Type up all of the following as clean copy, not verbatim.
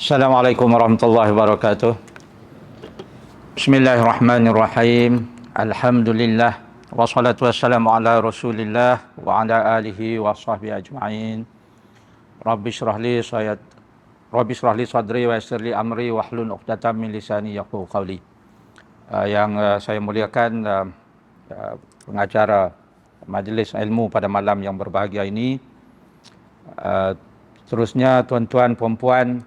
Assalamualaikum warahmatullahi wabarakatuh. Bismillahirrahmanirrahim. Alhamdulillah. Wassalatu wassalamu ala rasulillah wa ala alihi wa sahbihi ajma'in. Rabbi syrah li sadri wa yassir li amri wahlul 'uqdatam min lisani yafqahu qawli. Yang saya muliakan pengacara Majlis Ilmu pada malam yang berbahagia ini. Seterusnya tuan-tuan, puan-puan,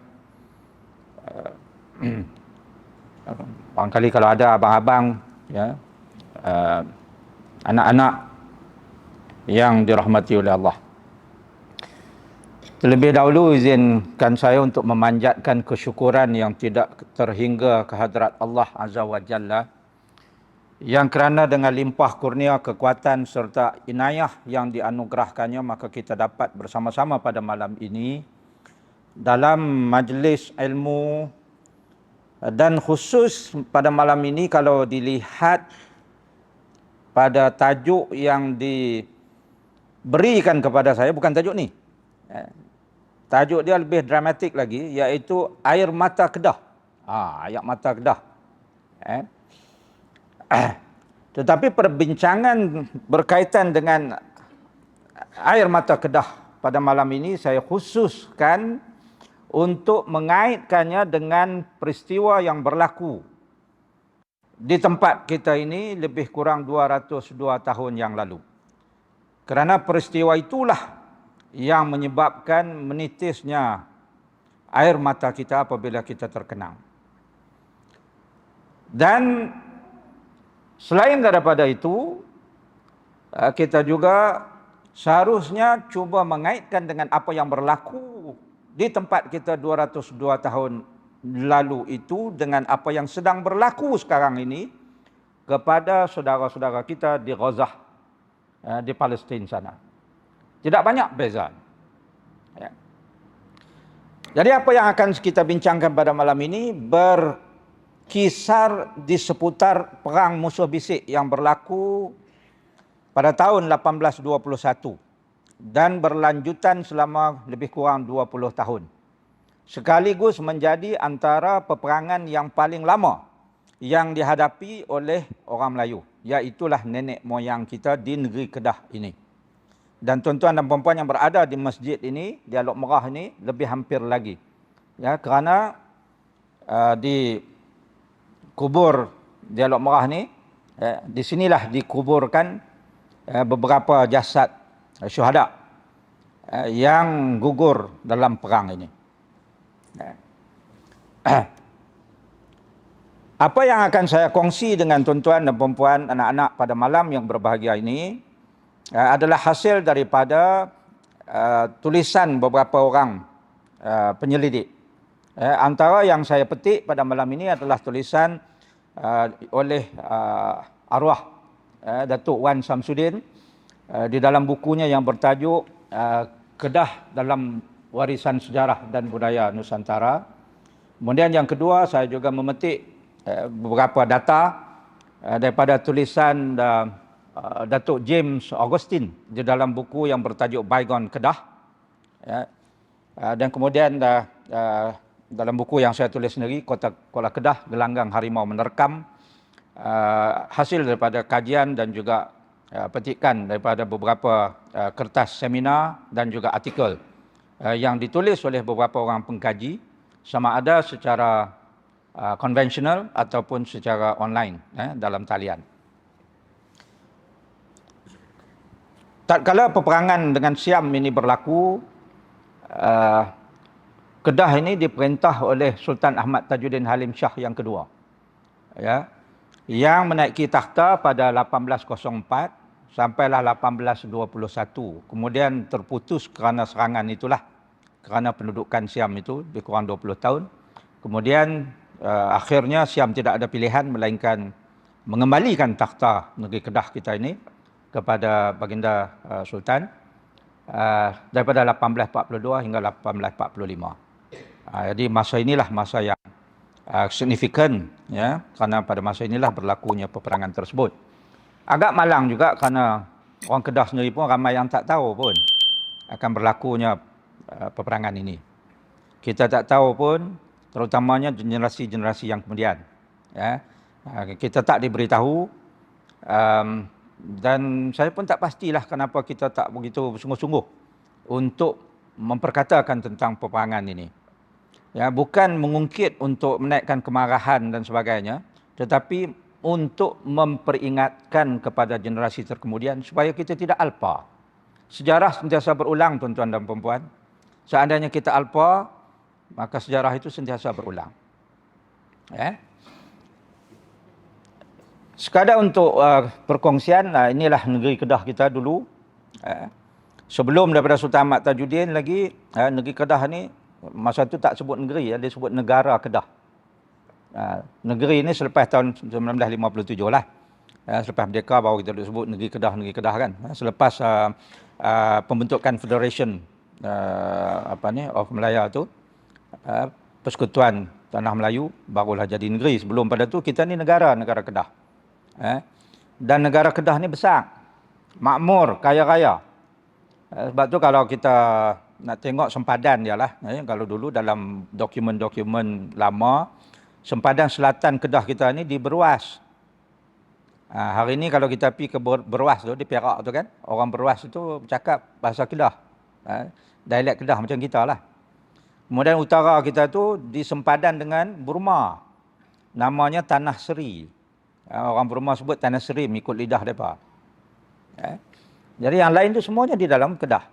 barangkali kalau ada abang-abang, ya, anak-anak yang dirahmati oleh Allah. Terlebih dahulu izinkan saya untuk memanjatkan kesyukuran yang tidak terhingga kehadrat Allah Azza wa Jalla, yang kerana dengan limpah kurnia kekuatan serta inayah yang dianugerahkannya, maka kita dapat bersama-sama pada malam ini dalam majlis ilmu. Dan khusus pada malam ini, kalau dilihat pada tajuk yang diberikan kepada saya, bukan tajuk ni, tajuk dia lebih dramatik lagi, iaitu air mata Kedah. Air mata Kedah. Tetapi perbincangan berkaitan dengan air mata Kedah pada malam ini saya khususkan untuk mengaitkannya dengan peristiwa yang berlaku di tempat kita ini lebih kurang 202 tahun yang lalu. Kerana peristiwa itulah yang menyebabkan menitisnya air mata kita apabila kita terkenang. Dan selain daripada itu, kita juga seharusnya cuba mengaitkan dengan apa yang berlaku di tempat kita 202 tahun lalu itu dengan apa yang sedang berlaku sekarang ini kepada saudara-saudara kita di Gaza, di Palestin sana. Tidak banyak beza. Jadi apa yang akan kita bincangkan pada malam ini berkisar di seputar perang musuh bisik yang berlaku pada tahun 1821. Dan berlanjutan selama lebih kurang 20 tahun. Sekaligus menjadi antara peperangan yang paling lama yang dihadapi oleh orang Melayu, iaitulah nenek moyang kita di negeri Kedah ini. Dan tuan-tuan dan puan-puan yang berada di masjid ini, Dialog Merah ini, lebih hampir lagi. Ya, kerana di kubur Dialog Merah ni, di sinilah dikuburkan beberapa jasad syuhada yang gugur dalam perang ini. Apa yang akan saya kongsi dengan tuan-tuan dan puan-puan, anak-anak pada malam yang berbahagia ini adalah hasil daripada tulisan beberapa orang penyelidik. Antara yang saya petik pada malam ini adalah tulisan oleh arwah Datuk Wan Samsudin di dalam bukunya yang bertajuk Kedah dalam Warisan Sejarah dan Budaya Nusantara. Kemudian yang kedua, saya juga memetik beberapa data daripada tulisan Datuk James Augustine di dalam buku yang bertajuk Bygone Kedah. Dan kemudian dalam buku yang saya tulis sendiri, Kota Kedah, Gelanggang Harimau Menerkam, hasil daripada kajian dan juga petikan daripada beberapa kertas seminar dan juga artikel yang ditulis oleh beberapa orang pengkaji, sama ada secara konvensional ataupun secara online dalam talian. Tatkala peperangan dengan Siam ini berlaku, Kedah ini diperintah oleh Sultan Ahmad Tajuddin Halim Shah yang kedua, yang menaiki takhta pada 1804 sampailah 1821. Kemudian terputus kerana serangan itulah, kerana pendudukan Siam itu lebih kurang 20 tahun. Kemudian akhirnya Siam tidak ada pilihan melainkan mengembalikan takhta negeri Kedah kita ini kepada baginda Sultan daripada 1842 hingga 1845. Jadi masa inilah masa yang signifikan, ya, kerana pada masa inilah berlakunya peperangan tersebut. Agak malang juga kerana orang Kedah sendiri pun ramai yang tak tahu pun akan berlakunya peperangan ini. Kita tak tahu pun terutamanya generasi-generasi yang kemudian. Ya. Kita tak diberitahu, dan saya pun tak pastilah kenapa kita tak begitu sungguh-sungguh untuk memperkatakan tentang peperangan ini. Ya, bukan mengungkit untuk menaikkan kemarahan dan sebagainya, tetapi untuk memperingatkan kepada generasi terkemudian supaya kita tidak alpa. Sejarah sentiasa berulang, tuan-tuan dan puan-puan. Seandainya kita alpa, maka sejarah itu sentiasa berulang. Ya. Sekadar untuk perkongsian, inilah negeri Kedah kita dulu. Sebelum daripada Sultan Ahmad Tajuddin lagi, negeri Kedah ni masa tu tak sebut negeri, dia sebut negara Kedah. Negeri ini selepas tahun 1957 lah. Selepas merdeka baru kita sebut negeri Kedah kan. Selepas pembentukan Federation of Malaya tu, Persekutuan Tanah Melayu barulah jadi negeri. Sebelum pada tu kita ni negara Kedah. Dan negara Kedah ni besar, makmur, kaya raya. Sebab tu kalau kita nak tengok sempadan dia lah, kalau dulu dalam dokumen-dokumen lama, sempadan selatan Kedah kita ni di Beruas. Hari ni kalau kita pergi ke Beruas tu, di Perak tu kan, orang Beruas tu bercakap bahasa Kedah. Dialek Kedah macam kita lah. Kemudian utara kita tu di sempadan dengan Burma. Namanya Tanah Seri. Orang Burma sebut Tanah Seri mengikut lidah mereka. Jadi yang lain tu semuanya di dalam Kedah.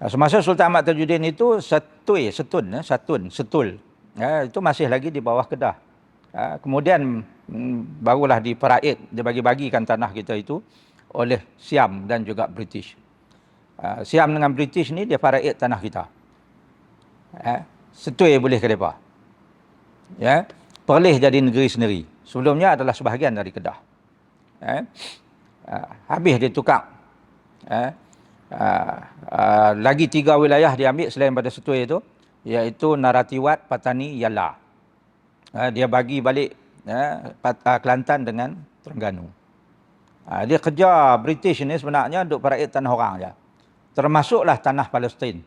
Semasa Sultan Ahmad Tajuddin itu Setul. Itu masih lagi di bawah Kedah. Kemudian barulah diperaid, dibagi-bagikan tanah kita itu oleh Siam dan juga British. Siam dengan British ni dia faraid tanah kita. Setul boleh ke mereka. Ya. Perlis jadi negeri sendiri. Sebelumnya adalah sebahagian dari Kedah. Habis ditukar. Lagi 3 wilayah diambil selain pada Setul itu, iaitu Naratiwat, Patani, Yala. Dia bagi balik Kelantan dengan Terengganu. Dia kerja British ni sebenarnya duk faraid tanah orang je. Termasuklah tanah Palestin.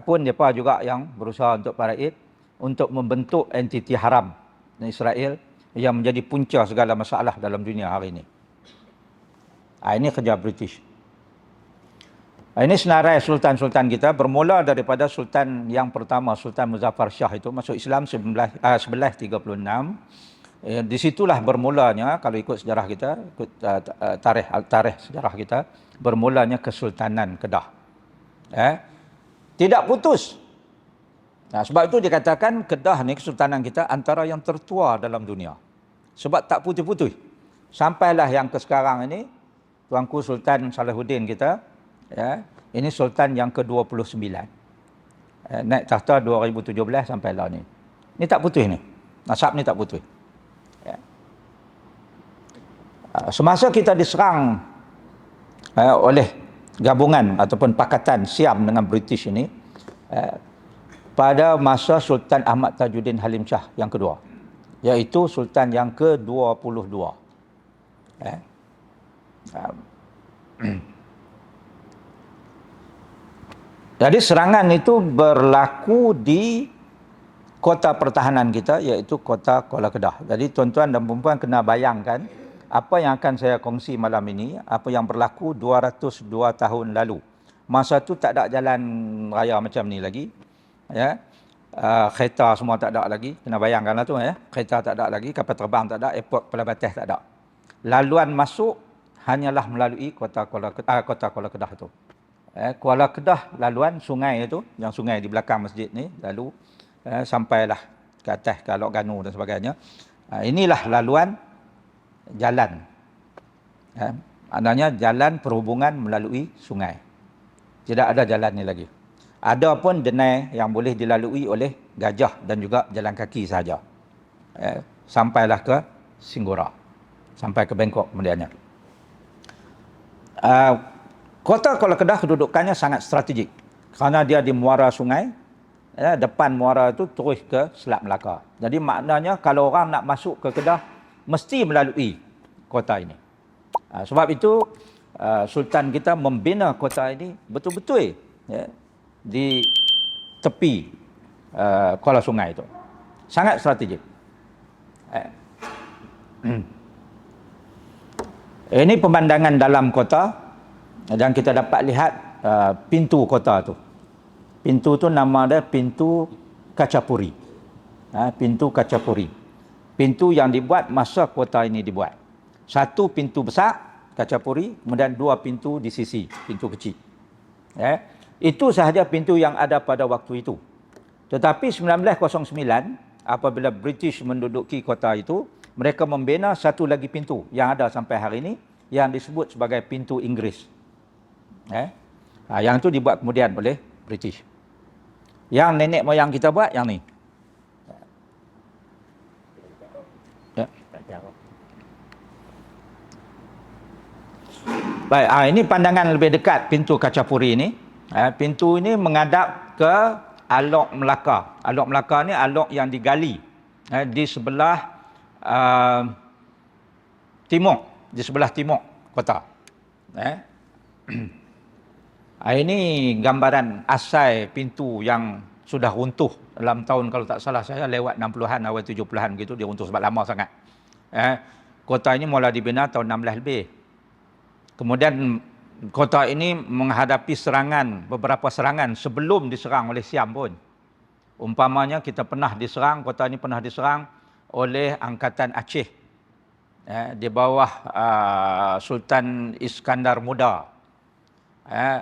Pun mereka juga yang berusaha untuk faraid, untuk membentuk entiti haram Israel yang menjadi punca segala masalah dalam dunia hari ini. Ini kerja British. Ini senarai sultan-sultan kita bermula daripada sultan yang pertama, Sultan Muzaffar Shah itu masuk Islam 1136. Di situlah bermulanya, kalau ikut sejarah kita, ikut tarikh sejarah kita, bermulanya Kesultanan Kedah. Tidak putus. Sebab itu dikatakan Kedah ni, kesultanan kita, antara yang tertua dalam dunia. Sebab tak putus-putus. Sampailah yang ke sekarang ini, Tuanku Sultan Salahuddin kita, ini Sultan yang ke-29. Naik takhta 2017 sampai lah ni. Ni tak putus ni. Nasab ni tak putus. Semasa kita diserang oleh gabungan ataupun pakatan Siam dengan British ini, pada masa Sultan Ahmad Tajuddin Halim Shah yang kedua, iaitu Sultan yang ke-22. Jadi serangan itu berlaku di kota pertahanan kita, iaitu kota Kuala Kedah. Jadi tuan-tuan dan puan-puan kena bayangkan apa yang akan saya kongsi malam ini, apa yang berlaku 202 tahun lalu. Masa tu tak ada jalan raya macam ni lagi. Kereta semua tak ada lagi. Kena bayangkanlah tu. Kereta tak ada lagi, kapal terbang tak ada, airport Pelabuhan tak ada. Laluan masuk hanyalah melalui kota Kuala Kedah tu. Kuala Kedah laluan sungai itu, yang sungai di belakang masjid ni, lalu sampailah ke atas ke Alok Ganu dan sebagainya. Inilah laluan jalan. Maknanya jalan perhubungan melalui sungai. Tidak ada jalan ni lagi. Ada pun denai yang boleh dilalui oleh gajah dan juga jalan kaki sahaja. Sampailah ke Singgora. Sampai ke Bangkok kemudiannya. Kota Kuala Kedah kedudukannya sangat strategik. Kerana dia di muara sungai, depan muara itu terus ke Selat Melaka. Jadi maknanya kalau orang nak masuk ke Kedah, mesti melalui kota ini. Sebab itu Sultan kita membina kota ini betul-betul tepi kuala sungai itu. Sangat strategik. Ini pemandangan dalam kota dan kita dapat lihat pintu kota tu. Pintu tu nama dia pintu Kacapuri. Pintu Kacapuri. Pintu yang dibuat masa kota ini dibuat. Satu pintu besar Kacapuri, kemudian dua pintu di sisi, pintu kecil. Itu sahaja pintu yang ada pada waktu itu. Tetapi 1909 apabila British menduduki kota itu, mereka membina satu lagi pintu yang ada sampai hari ini yang disebut sebagai pintu Inggeris. Yang itu dibuat kemudian oleh British. Yang nenek moyang kita buat yang ni. Baik, ini pandangan lebih dekat pintu Kacapuri ini. Pintu ini menghadap ke Alok Melaka. Alok Melaka ni alok yang digali di sebelah timur, di sebelah timur kota. Ini gambaran asal pintu yang sudah runtuh dalam tahun, kalau tak salah saya, lewat 60-an, awal 70-an begitu, dia runtuh sebab lama sangat. Kota ini mula dibina tahun 16 lebih. Kemudian kota ini menghadapi serangan, beberapa serangan sebelum diserang oleh Siam pun. Umpamanya kita pernah diserang, kota ini pernah diserang oleh Angkatan Aceh. Di bawah Sultan Iskandar Muda.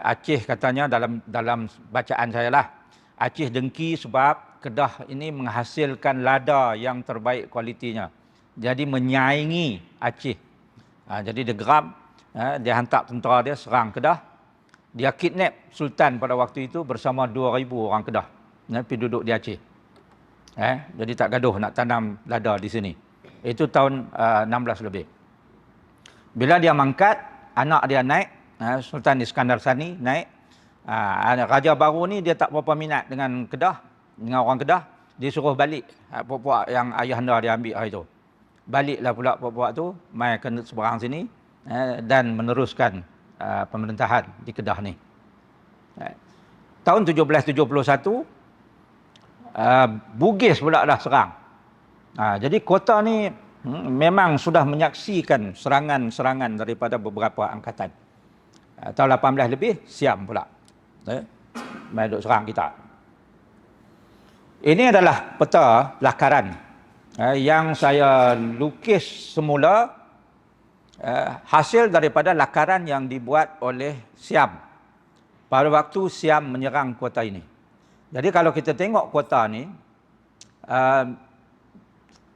Aceh katanya dalam bacaan saya lah, Aceh dengki sebab Kedah ini menghasilkan lada yang terbaik kualitinya. Jadi menyaingi Aceh. Jadi dia geram. Dia hantar tentera dia serang Kedah. Dia kidnap Sultan pada waktu itu bersama 2,000 orang Kedah. Pergi duduk di Aceh. Jadi tak gaduh nak tanam lada di sini. Itu tahun 16 lebih. Bila dia mangkat, anak dia naik, Sultan Iskandar Sani naik. Raja baru ni dia tak berapa minat dengan Kedah, dengan orang Kedah. Dia suruh balik puak-puak yang ayahanda dia ambil hari itu. Baliklah pula puak-puak tu, mai ke seberang sini. Dan meneruskan pemerintahan di Kedah ni. Tahun 1771 Bugis pula dah serang. Jadi kota ni memang sudah menyaksikan serangan-serangan daripada beberapa angkatan. Tahun 18 lebih Siam pula mai duk serang kita. Ini adalah peta lakaran yang saya lukis semula, hasil daripada lakaran yang dibuat oleh Siam pada waktu Siam menyerang kota ini. Jadi kalau kita tengok kota ni,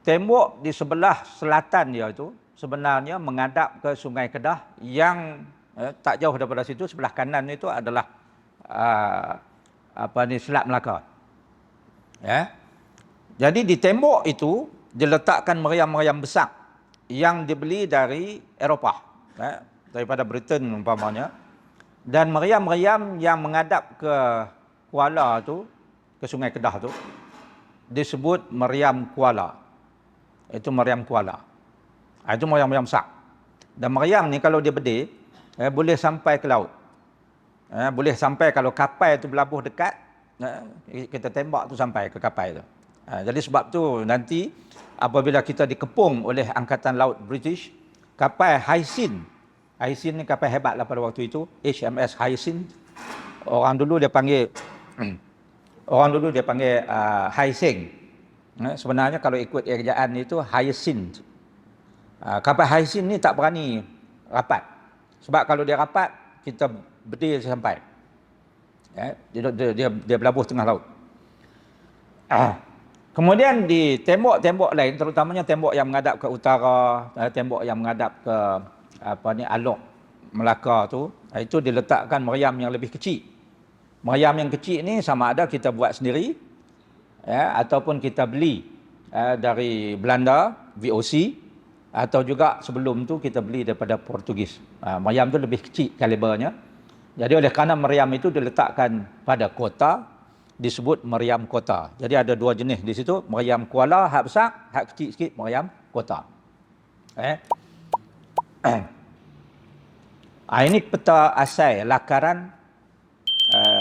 tembok di sebelah selatan dia itu sebenarnya menghadap ke Sungai Kedah yang tak jauh daripada situ, sebelah kanan itu adalah Selat Melaka. Jadi di tembok itu diletakkan meriam-meriam besar yang dibeli dari Eropah, daripada Britain umpamanya. Dan meriam-meriam yang menghadap ke Kuala tu, ke Sungai Kedah tu, disebut meriam Kuala. Itu meriam Kuala. Itu meriam-meriam besar. Dan meriam ni kalau dia berdeh, boleh sampai ke laut. Boleh sampai, kalau kapal tu berlabuh dekat, kita tembak tu sampai ke kapal tu. Jadi sebab tu nanti apabila kita dikepung oleh Angkatan Laut British, kapal Hyacinth ni kapal hebat lah pada waktu itu, HMS Hyacinth. Orang dulu dia panggil Hyacinth. Sebenarnya kalau ikut ejaan itu Hyacinth. Kapal Hyacinth ni tak berani rapat. Sebab kalau dia rapat, kita berdiri sampai. Dia berlabuh tengah laut. Kemudian di tembok-tembok lain, terutamanya tembok yang menghadap ke utara, tembok yang menghadap ke Alok Melaka tu, itu diletakkan meriam yang lebih kecil. Meriam yang kecil ni sama ada kita buat sendiri, ataupun kita beli dari Belanda, VOC, atau juga sebelum tu kita beli daripada Portugis. Meriam tu lebih kecil kalibernya. Jadi oleh kerana meriam itu diletakkan pada kota, disebut meriam kota. Jadi ada dua jenis di situ, meriam Kuala hak besar, hak kecil sikit meriam kota. Ini peta asal lakaran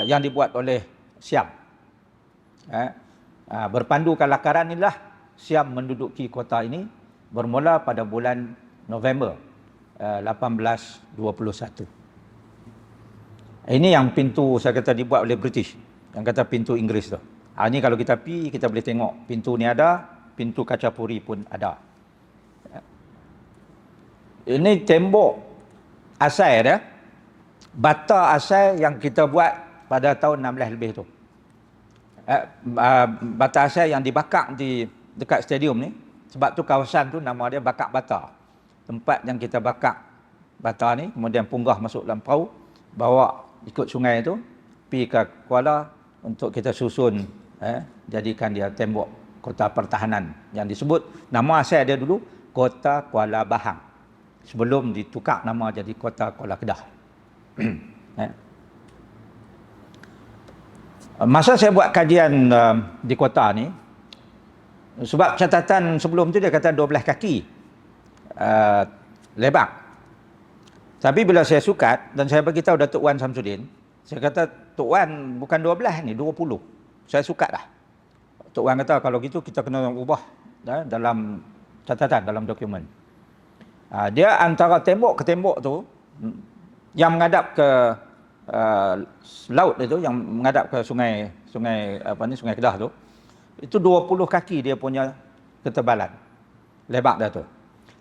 yang dibuat oleh Siam. Berpandukan lakaran inilah Siam menduduki kota ini bermula pada bulan November 1821. Ini yang pintu saya kata dibuat oleh British, yang kata pintu Inggeris tu. Ini kalau kita pergi, kita boleh tengok pintu ni ada, pintu kaca puri pun ada. Ini tembok asal dia, bata asal yang kita buat pada tahun 16 lebih tu. Bata asal yang dibakar di dekat stadium ni, sebab tu kawasan tu nama dia Bakak Bata. Tempat yang kita bakar bata ni, kemudian punggah masuk dalam perahu, bawa ikut sungai tu, pergi ke Kuala untuk kita susun, jadikan dia tembok kota pertahanan yang disebut, nama asal dia dulu Kota Kuala Bahang. Sebelum ditukar nama jadi Kota Kuala Kedah. Masa saya buat kajian di kota ni, sebab catatan sebelum tu dia kata 12 kaki lebar. Tapi bila saya sukat dan saya beritahu Datuk Wan Samsudin, saya kata, Tok Wan bukan 12 ni, 20. Saya sukat dah. Tok Wan kata, kalau gitu kita kena ubah dalam catatan, dalam dokumen. Dia antara tembok ke tembok tu, yang menghadap ke laut itu, yang menghadap ke sungai Kedah tu, itu 20 kaki dia punya ketebalan, lebar dia tu.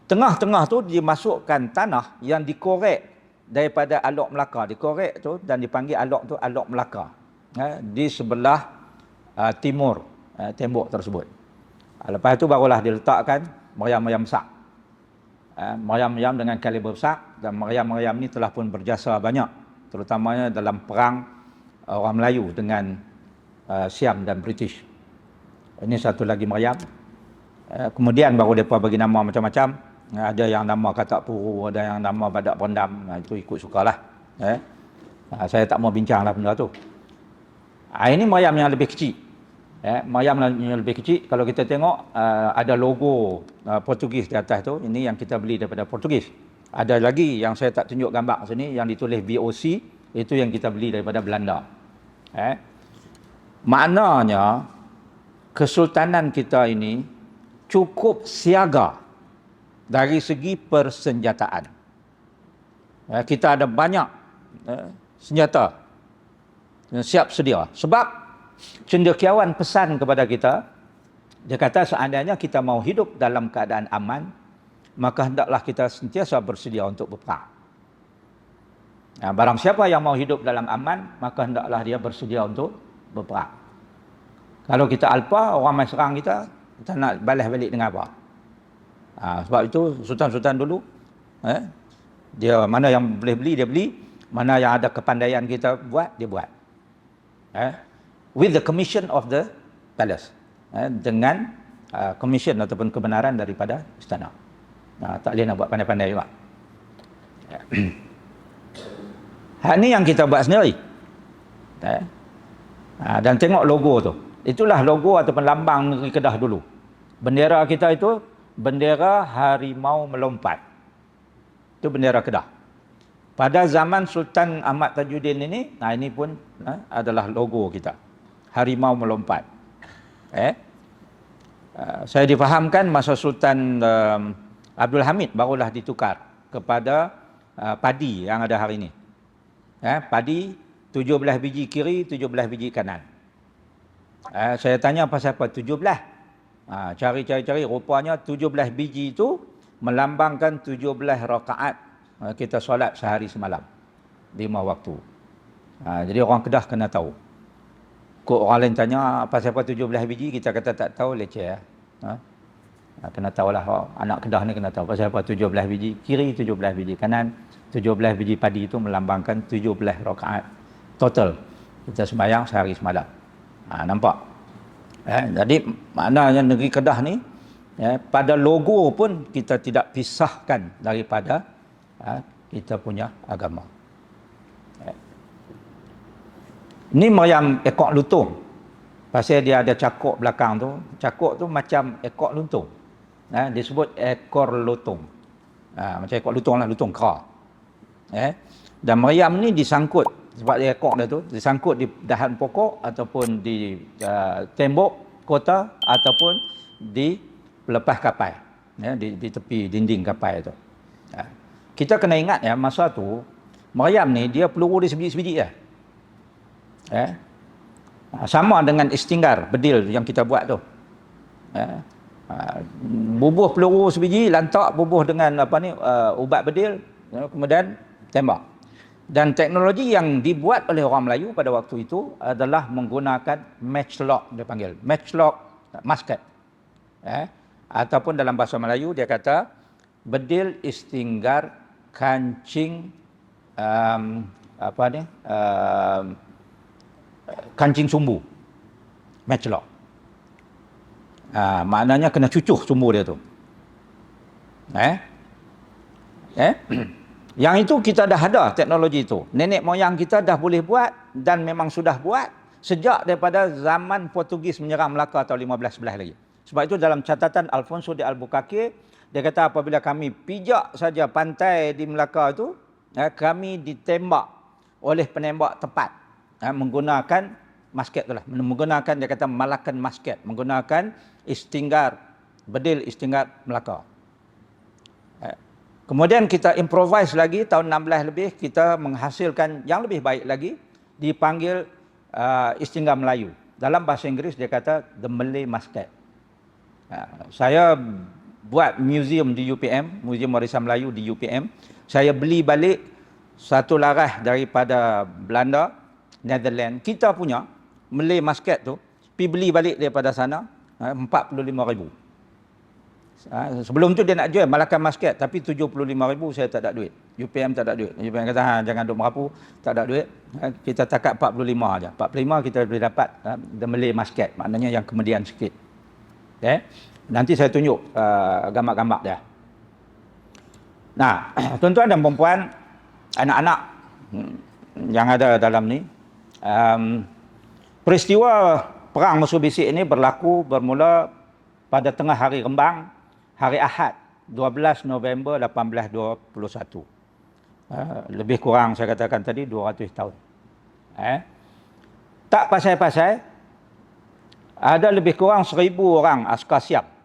Tengah-tengah tu dimasukkan tanah yang dikorek daripada Alok Melaka, dikorek tu dan dipanggil Alok tu Alok Melaka, di sebelah timur tembok tersebut. Lepas tu barulah diletakkan meriam-meriam besar, meriam-meriam dengan kaliber besar, dan meriam-meriam ni telah pun berjasa banyak, terutamanya dalam perang orang Melayu dengan Siam dan British. Ini satu lagi meriam. Kemudian baru mereka bagi nama macam-macam. Ada yang nama Katak Puru, ada yang nama Badak Pondam. Itu ikut sukalah. Saya tak mau bincang lah benda tu. Ini meriam yang lebih kecil. Meriam yang lebih kecil, kalau kita tengok ada logo Portugis di atas tu. Ini yang kita beli daripada Portugis. Ada lagi yang saya tak tunjuk gambar sini, yang ditulis VOC, itu yang kita beli daripada Belanda. Maknanya Kesultanan kita ini cukup siaga dari segi persenjataan. Kita ada banyak senjata siap sedia. Sebab cendekiawan pesan kepada kita, dia kata seandainya kita mau hidup dalam keadaan aman, maka hendaklah kita sentiasa bersedia untuk berperang. Barang siapa yang mau hidup dalam aman, maka hendaklah dia bersedia untuk berperang. Kalau kita alpa, orang mai serang kita nak balas balik dengan apa? Sebab itu sultan-sultan dulu, dia mana yang boleh beli, dia beli. Mana yang ada kepandaian kita buat, dia buat. With the commission of the palace. Dengan commission ataupun kebenaran daripada istana. Tak boleh nak buat pandai-pandai juga. Ini yang kita buat sendiri. Dan tengok logo tu. Itulah logo ataupun lambang negeri Kedah dulu. Bendera kita itu bendera harimau melompat. Itu bendera Kedah. Pada zaman Sultan Ahmad Tajuddin ini pun adalah logo kita. Harimau melompat. Saya difahamkan masa Sultan Abdul Hamid barulah ditukar kepada padi yang ada hari ini. Padi 17 biji kiri, 17 biji kanan. Saya tanya pasal apa 17? Cari-cari rupanya 17 biji itu melambangkan 17 rakaat kita solat sehari semalam. 5 waktu. Jadi orang Kedah kena tahu. Kok orang lain tanya pasal apa 17 biji, kita kata tak tahu, leceh. Kena tahulah, anak Kedah ni kena tahu pasal apa 17 biji kiri, 17 biji kanan, 17 biji padi itu melambangkan 17 rakaat total kita sembahyang sehari semalam. Nampak? Jadi maknanya negeri Kedah ni, pada logo pun kita tidak pisahkan daripada kita punya agama. Ini meriam ekor lutung. Pasal dia ada cakok belakang tu. Cakok tu macam ekor lutung. Disebut ekor lutung. Macam ekor lutung lah, lutung kera. Dan meriam ni disangkut Sebab dia ekor dia tu disangkut di dahan pokok ataupun di tembok kota ataupun di pelepah kapal, ya, di tepi dinding kapal itu. Kita kena ingat ya, masa tu meriam ni dia peluru dia sebiji-sebiji ya. Sama dengan istinggar bedil yang kita buat tu. Bubuh peluru sebiji, lantak bubuh dengan ubat bedil, kemudian tembak. Dan teknologi yang dibuat oleh orang Melayu pada waktu itu adalah menggunakan matchlock, dia panggil matchlock musket. Ataupun dalam bahasa Melayu dia kata bedil istinggar kancing kancing sumbu, matchlock. Maknanya kena cucuh sumbu dia tu. Yang itu kita dah ada teknologi itu. Nenek moyang kita dah boleh buat dan memang sudah buat sejak daripada zaman Portugis menyerang Melaka tahun 1511 lagi. Sebab itu dalam catatan Alfonso de Albuquerque, dia kata apabila kami pijak saja pantai di Melaka itu, kami ditembak oleh penembak tepat menggunakan musket itulah, menggunakan, dia kata Malakan musket, menggunakan istinggar bedil istinggar Melaka. Kemudian kita improvise lagi tahun 16 lebih, kita menghasilkan yang lebih baik lagi, dipanggil istinggar Melayu. Dalam bahasa Inggeris dia kata the Malay musket. Saya buat museum di UPM, Museum Warisan Melayu di UPM. Saya beli balik satu larah daripada Belanda, Netherlands. Kita punya Malay musket tu, pergi beli balik daripada sana, 45,000. Sebelum tu dia nak jual Malakan musket, tapi 75,000 saya tak ada duit. UPM tak ada duit. UPM kata jangan duk merapu, tak ada duit. Kita takat 45 aja. 45 kita boleh dapat the Malay musket, maknanya yang kemudian sikit. Nanti saya tunjuk gambar-gambar dia. Nah, tuan-tuan dan puan-puan, anak-anak yang ada dalam ni, peristiwa perang musuh bisik ini bermula pada tengah hari Rembang, hari Ahad, 12 November 1821. Lebih kurang saya katakan tadi 200 tahun. Tak pasal-pasal, ada lebih kurang 1,000 orang askar siap.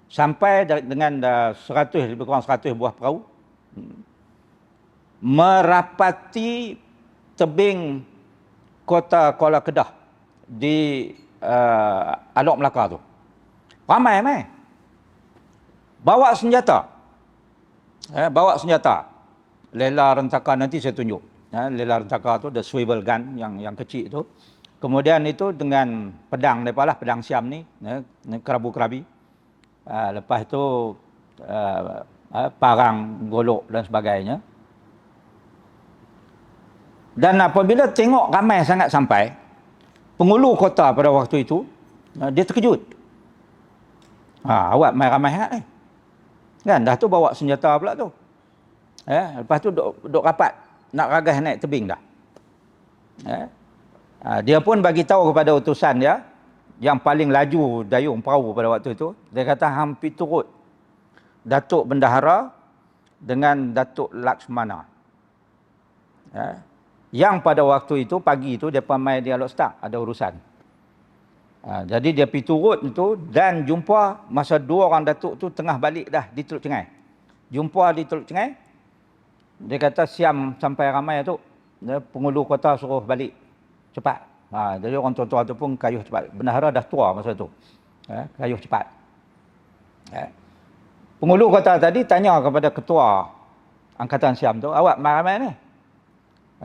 Sampai dengan lebih kurang 100 buah perahu. Merapati tebing kota Kuala Kedah di Alok Melaka tu. Ramai. Bawa senjata. Bawa senjata. Lela rentaka nanti saya tunjuk. Lela rentaka tu, the swivel gun yang kecil tu. Kemudian itu dengan pedang daripada pedang Siam ni, kerabu-kerabi. Lepas itu parang, golok dan sebagainya. Dan apabila tengok ramai sangat sampai, penghulu kota pada waktu itu, dia terkejut. Awak main ramai ni. Kan, dah tu bawa senjata pula tu. Lepas tu duk rapat, nak ragas naik tebing dah. Dia pun bagi tahu kepada utusan dia, yang paling laju dayung perahu pada waktu itu, dia kata hampir turut Datuk Bendahara dengan Datuk Laksmana. Yang pada waktu itu, pagi itu, dia mai dialog start, ada urusan. Jadi dia pergi turut itu dan jumpa masa dua orang datuk tu tengah balik dah di Teluk Cengai. Jumpa di Teluk Cengai, dia kata Siam sampai ramai tu, penghulu kota suruh balik cepat. Jadi orang tua-tua tu pun kayuh cepat. Bendahara dah tua masa tu, kayuh cepat. Penghulu kota tadi tanya kepada ketua Angkatan Siam tu, awak ramai ni?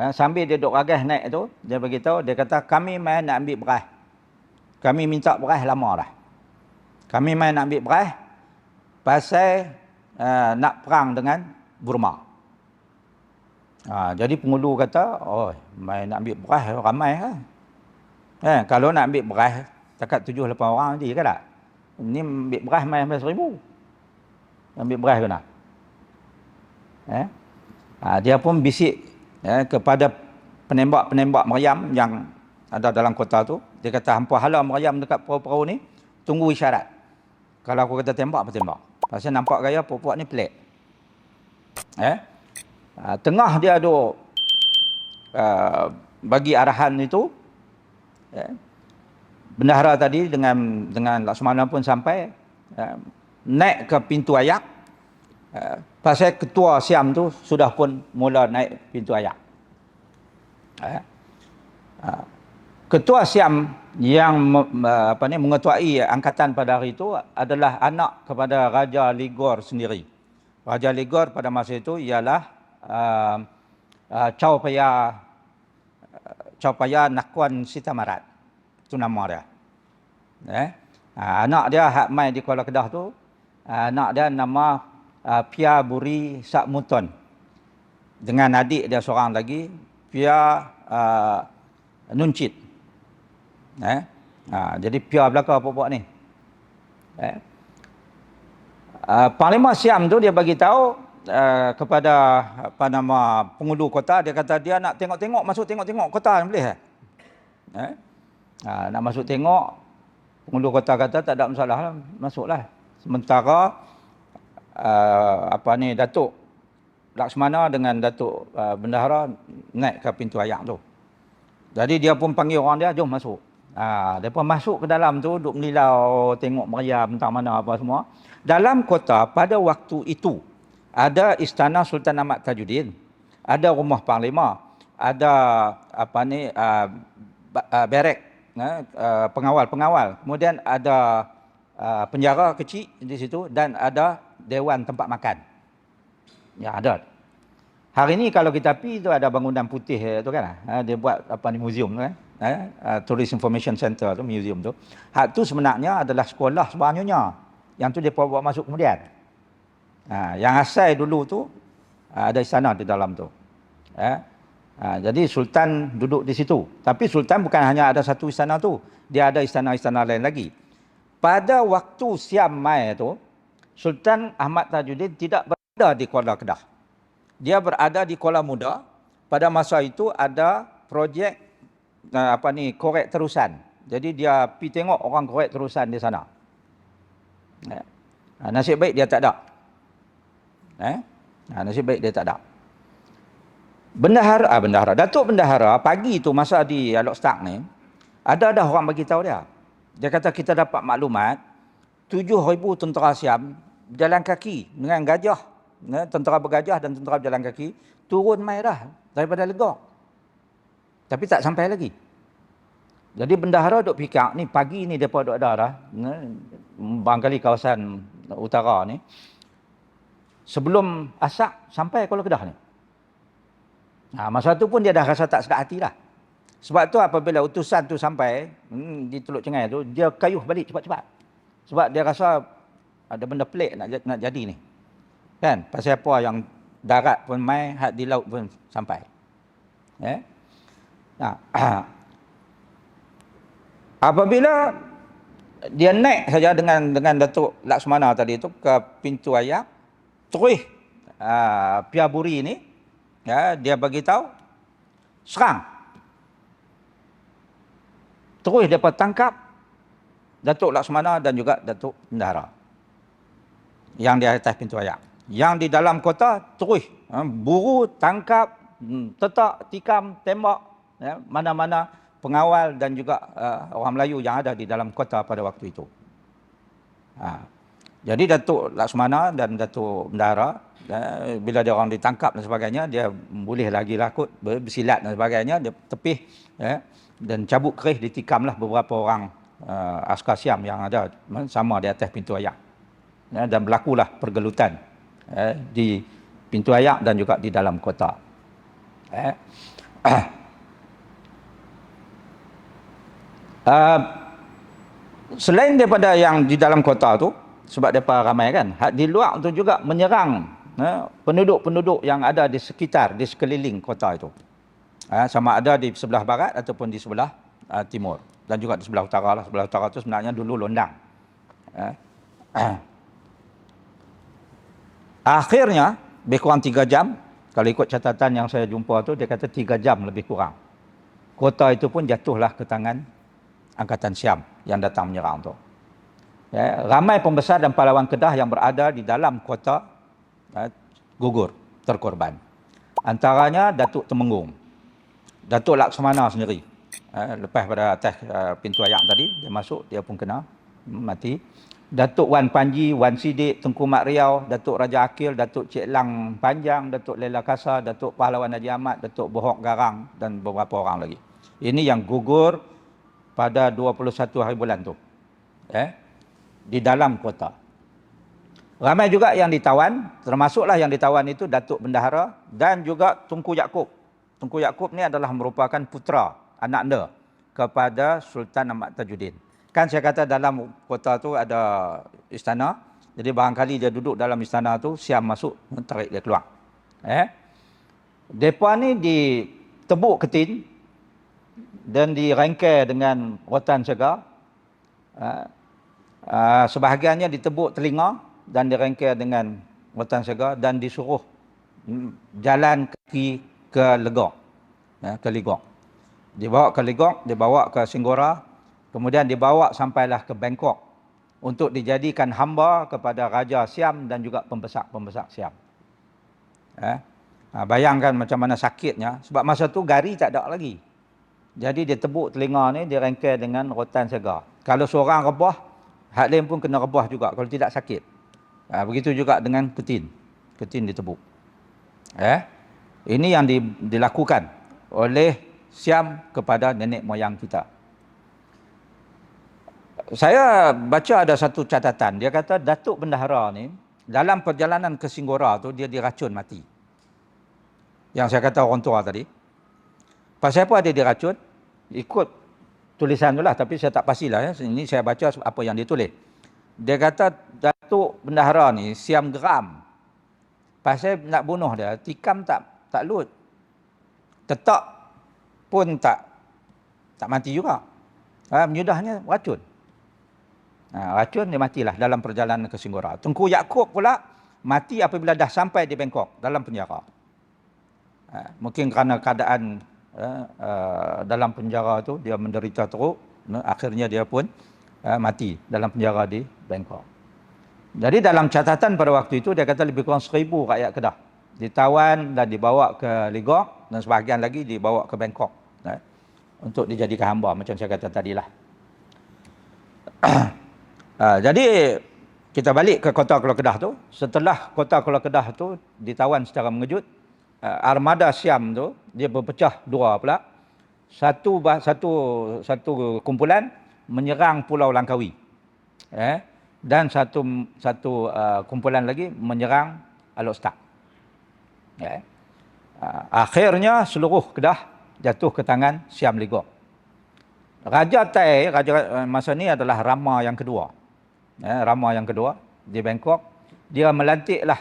Sambil dia duk ragas naik tu, dia beritahu, dia kata kami main nak ambil beras. Kami minta beras lama dah. Kami main nak ambil beras pasal nak perang dengan Burma. Jadi penghulu kata, main nak ambil beras ramai kan. Kalau nak ambil beras, takat 7-8 orang nanti kan tak? Ini ambil beras main 11,000. Ambil beras ke nak? Dia pun bisik kepada penembak-penembak meriam yang ada dalam kota tu. Dia kata, hampa hala meriam dekat perahu-perahu ni, tunggu isyarat. Kalau aku kata tembak, apa tembak? Pasal nampak gaya puak-puak ni pelik. Tengah dia duk bagi arahan itu. Bendahara tadi dengan Laksamana pun sampai naik ke pintu ayak. Pasal ketua Siam tu sudah pun mula naik pintu ayak. Ketua Siam yang mengetuai angkatan pada hari itu adalah anak kepada Raja Ligor sendiri. Raja Ligor pada masa itu ialah Chow Paya Nakuan Sitamarat. Itu nama dia. Anak dia hak mai di Kuala Kedah tu, anak dia nama Pia Buri Sakmuton. Dengan adik dia seorang lagi, Pia Nuncit. Jadi Pia belakang apa-apa ni. Panglima Siam tu dia bagi tahu kepada penghulu kota, dia kata dia nak tengok-tengok, masuk tengok-tengok kota boleh. Nak masuk tengok, penghulu kota kata tak ada masalah, masuklah. Sementara Datuk Laksamana dengan Datuk Bendahara naik ke pintu ayak tu. Jadi dia pun panggil orang dia, jom masuk. Dia pun masuk ke dalam tu, duduk melilau, tengok meriam entah mana apa semua. Dalam kota pada waktu itu ada Istana Sultan Ahmad Tajuddin, ada Rumah Panglima, ada barek, pengawal-pengawal. Kemudian ada penjara kecil di situ dan ada dewan tempat makan. Ya, ada. Hari ini kalau kita pergi tu ada bangunan putih tu kan. Dia buat museum tu kan. Tourist Information Center tu, museum tu. Hak tu sebenarnya adalah sekolah sebenarnya. Yang tu dia bawa masuk kemudian. Yang asal dulu tu ada istana di dalam tu. Jadi Sultan duduk di situ. Tapi Sultan bukan hanya ada satu istana tu. Dia ada istana-istana lain lagi. Pada waktu Siam mai tu, Sultan Ahmad Tajuddin tidak berada di Kuala Kedah. Dia berada di Kuala Muda. Pada masa itu ada projek korek terusan. Jadi dia pergi tengok orang korek terusan di sana. Nasib baik dia tak ada. Nasib baik dia tak ada. Bendahara, Datuk Bendahara pagi tu masa di Alok Start ni, ada orang bagi tahu dia. Dia kata kita dapat maklumat 7,000 tentera Siam berjalan kaki dengan gajah, tentera bergajah dan tentera berjalan kaki turun mai dah daripada Legok. Tapi tak sampai lagi. Jadi Bendahara duk fikir ni pagi ni depa duk ada dah, barangkali kawasan utara ni. Sebelum asak sampai Kuala Kedah ni. Masa tu pun dia dah rasa tak sedap hati lah. Sebab tu apabila utusan tu sampai di Teluk Cengai tu, dia kayuh balik cepat-cepat. Sebab dia rasa ada benda pelik nak jadi ni. Kan? Pasal apa yang darat pun mai, hak di laut pun sampai. Apabila dia naik saja dengan Datuk Laksamana tadi tu ke pintu ayak, terus Pia Buri ni, dia bagi tahu serang. Terus dapat tangkap Datuk Laksamana dan juga Datuk Bendahara yang di atas pintu ayak. Yang di dalam kota terus buru, tangkap, tetak, tikam, tembak mana-mana pengawal dan juga orang Melayu yang ada di dalam kota pada waktu itu. Jadi Datuk Laksamana dan Datuk Bendahara, bila dia orang ditangkap dan sebagainya, dia boleh lagi lakut, bersilat dan sebagainya, dia tepih dan cabut kerih, ditikamlah beberapa orang askar Siam yang ada sama di atas pintu ayak. Dan berlakulah pergelutan di pintu ayak dan juga di dalam kota. Selain daripada yang di dalam kota tu, sebab mereka ramai kan, di luar tu juga menyerang penduduk-penduduk yang ada di sekitar, di sekeliling kota itu. Sama ada di sebelah barat ataupun di sebelah timur. Dan juga di sebelah utara lah. Sebelah utara tu sebenarnya dulu Londang. Akhirnya, lebih kurang 3 jam, kalau ikut catatan yang saya jumpa tu, dia kata 3 jam lebih kurang. Kota itu pun jatuhlah ke tangan Angkatan Siam yang datang menyerang tu. Ramai pembesar dan pahlawan Kedah yang berada di dalam kota gugur, terkorban. Antaranya Datuk Temenggung. Datuk Laksamana sendiri. Lepas pada atas pintu ayak tadi, dia masuk, dia pun kena mati. Datuk Wan Panji, Wan Sidik, Tengku Mat Riau, Datuk Raja Akil, Datuk Cik Lang Panjang, Datuk Lela Kasa, Datuk Pahlawan Haji Ahmad, Datuk Bohok Garang dan beberapa orang lagi. Ini yang gugur pada 21 hari bulan tu. Di dalam kota. Ramai juga yang ditawan, termasuklah yang ditawan itu Datuk Bendahara dan juga Tunku Yaakob. Tunku Yaakob ni adalah merupakan putera, anak anda kepada Sultan Ahmad Tajuddin. Kan saya kata dalam kota tu ada istana, jadi barangkali dia duduk dalam istana tu, Siam masuk, tarik dia keluar. Depa ni ditebuk ketin dan direngkai dengan rotan segar. Sebahagiannya ditebuk telinga dan direngkai dengan rotan segar dan disuruh jalan kaki ke Legok. Ke Ligok. Dibawa ke Ligok, dibawa ke Singgora, kemudian dibawa sampailah ke Bangkok untuk dijadikan hamba kepada Raja Siam dan juga pembesak-pembesak Siam. Bayangkan macam mana sakitnya, sebab masa tu gari tak ada lagi. Jadi dia tebuk telinga ni, dia rengkai dengan rotan segar. Kalau seorang rebah, hak lain pun kena rebah juga, kalau tidak sakit. Begitu juga dengan ketin. Ketin ditebuk. Ini yang dilakukan oleh Siam kepada nenek moyang kita. Saya baca ada satu catatan, dia kata Datuk Bendahara ni dalam perjalanan ke Singgora tu dia diracun mati. Yang saya kata orang tua tadi. Pasal apa dia diracun? Ikut tulisan tu lah, tapi saya tak pastilah. Ini saya baca apa yang ditulis. Dia kata Datuk Bendahara ni Siam geram. Pasal nak bunuh dia, tikam tak lut. Tetak pun tak mati juga. Menyudahnya racun. Racun dia matilah dalam perjalanan ke Singgora. Tengku Yaakob pula mati apabila dah sampai di Bangkok dalam penjara. Mungkin kerana keadaan dalam penjara tu dia menderita teruk, akhirnya dia pun mati dalam penjara di Bangkok. Jadi dalam catatan pada waktu itu dia kata lebih kurang 1,000 rakyat Kedah ditawan dan dibawa ke Ligok dan sebahagian lagi dibawa ke Bangkok untuk dijadikan hamba macam saya kata tadilah. Jadi kita balik ke Kota Kuala Kedah tu. Setelah Kota Kuala Kedah tu ditawan secara mengejut, armada Siam tu dia berpecah dua pula. Satu kumpulan menyerang Pulau Langkawi. Dan satu kumpulan lagi menyerang Alor Setak. Akhirnya seluruh Kedah jatuh ke tangan Siam Ligok. Raja Tai, raja masa ni adalah Rama yang kedua. Rama yang kedua di Bangkok. Dia melantiklah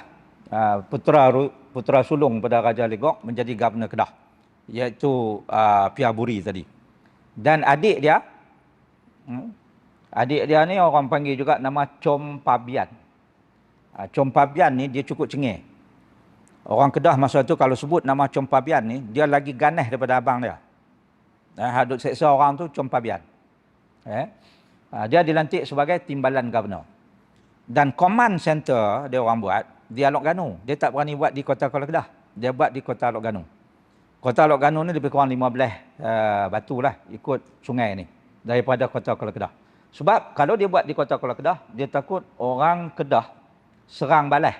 putera sulung pada Raja Ligok menjadi Governor Kedah, iaitu Pia Buri tadi. Dan adik dia ni orang panggil juga nama Chom Pabian. Chom Pabian ni dia cukup cengih. Orang Kedah masa tu kalau sebut nama Chom Pabian ni, dia lagi ganas daripada abang dia. Hadut seksa orang tu Chom Pabian. Dia dilantik sebagai timbalan governor. Dan command center dia orang buat di Alor Ganu. Dia tak berani buat di Kota Kuala Kedah. Dia buat di Kota Alor Ganu. Kota Alor Ganu ni lebih kurang 15 batu lah ikut sungai ni daripada Kota Kuala Kedah. Sebab kalau dia buat di Kota Kuala Kedah, dia takut orang Kedah serang balas.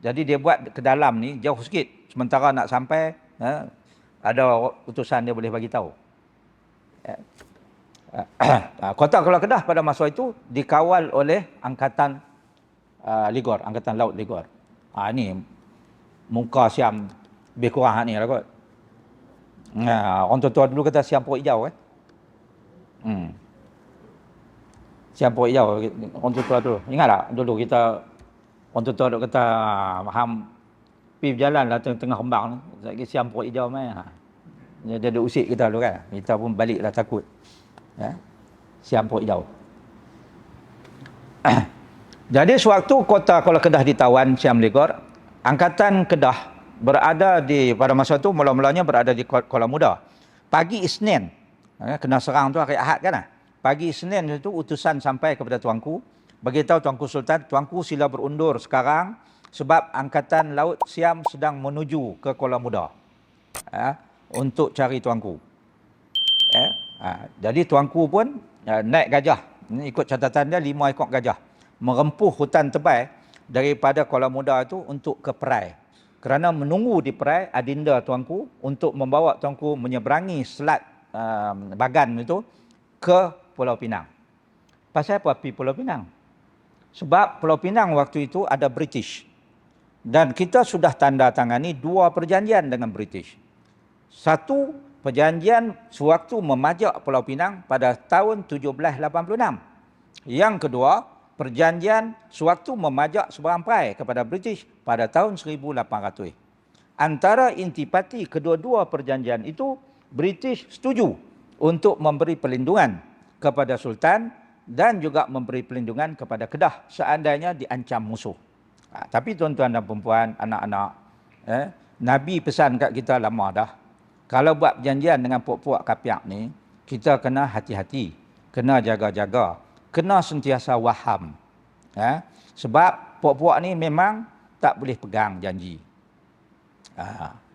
Jadi dia buat ke dalam ni jauh sikit. Sementara nak sampai ada utusan dia boleh bagi tahu. Kota Kuala Kedah pada masa itu dikawal oleh Angkatan Ligor, Angkatan Laut Ligor. Ini muka Siam lebih kurang ni lah kot. Orang tua-tua dulu kata Siam perut hijau Siam perut hijau, orang tua-tua dulu. Ingat tak dulu kita orang tua-tua duk kata pergi berjalan lah tengah kembang lagi Siam perut hijau mai. Dia duk usik kita dulu kan. Kita pun baliklah takut. Siam perut hijau. Jadi sewaktu Kota Kuala Kedah ditawan Siam Ligor, Angkatan Kedah berada pada masa itu mula-mulanya berada di Kuala Muda. Pagi Isnin, kena serang tu hari Ahad kan. Pagi Isnin itu utusan sampai kepada tuanku, beritahu Tuanku Sultan, tuanku sila berundur sekarang sebab Angkatan Laut Siam sedang menuju ke Kuala Muda. untuk cari tuanku. Jadi tuanku pun naik gajah. Ini ikut catatan dia 5 ekor gajah. Merempuh hutan tebal daripada Kuala Muda itu untuk ke Perai. Kerana menunggu di Perai adinda tuanku untuk membawa tuanku menyeberangi selat Bagan itu ke Pulau Pinang. Pasal apa pergi Pulau Pinang? Sebab Pulau Pinang waktu itu ada British. Dan kita sudah tanda tangani 2 perjanjian dengan British. Satu, perjanjian sewaktu memajak Pulau Pinang pada tahun 1786. Yang kedua, perjanjian sewaktu memajak seberang perai kepada British pada tahun 1800. Antara intipati kedua-dua perjanjian itu, British setuju untuk memberi perlindungan kepada Sultan dan juga memberi perlindungan kepada Kedah seandainya diancam musuh. Tapi tuan-tuan dan puan-puan, anak-anak, Nabi pesan kat kita lama dah. Kalau buat perjanjian dengan puak-puak kapiak ni, kita kena hati-hati, kena jaga-jaga, kena sentiasa waham. Sebab puak-puak ni memang tak boleh pegang janji.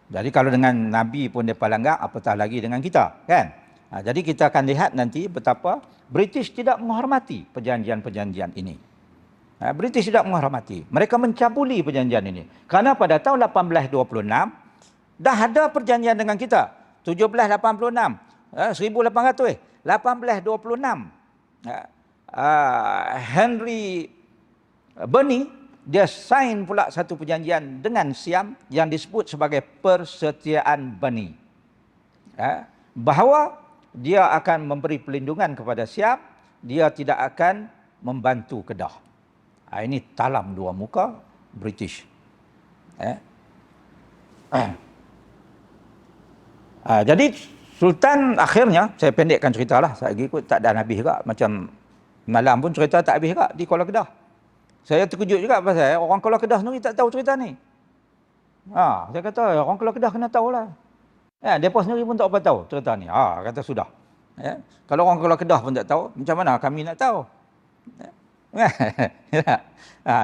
Jadi kalau dengan Nabi pun dia langgar, apatah lagi dengan kita, kan? Jadi kita akan lihat nanti betapa British tidak menghormati perjanjian-perjanjian ini. British tidak menghormati. Mereka mencabuli perjanjian ini. Kerana pada tahun 1826, dah ada perjanjian dengan kita. 1786, 1800, 1826. Henry Burney, dia sign pula satu perjanjian dengan Siam yang disebut sebagai Persetiaan Burney. Bahawa dia akan memberi perlindungan kepada Siam, dia tidak akan membantu Kedah. Ini talam dua muka British. Jadi Sultan akhirnya, saya pendekkan cerita lah, saya ikut tak ada habis juga. Macam malam pun cerita tak habis juga di Kuala Kedah. Saya terkejut juga pasal orang Kuala Kedah sendiri tak tahu cerita ni. Saya kata orang Kuala Kedah kena tahulah. Mereka sendiri pun tak apa tahu cerita ni. Kata sudah. Kalau orang Kuala Kedah pun tak tahu, macam mana kami nak tahu?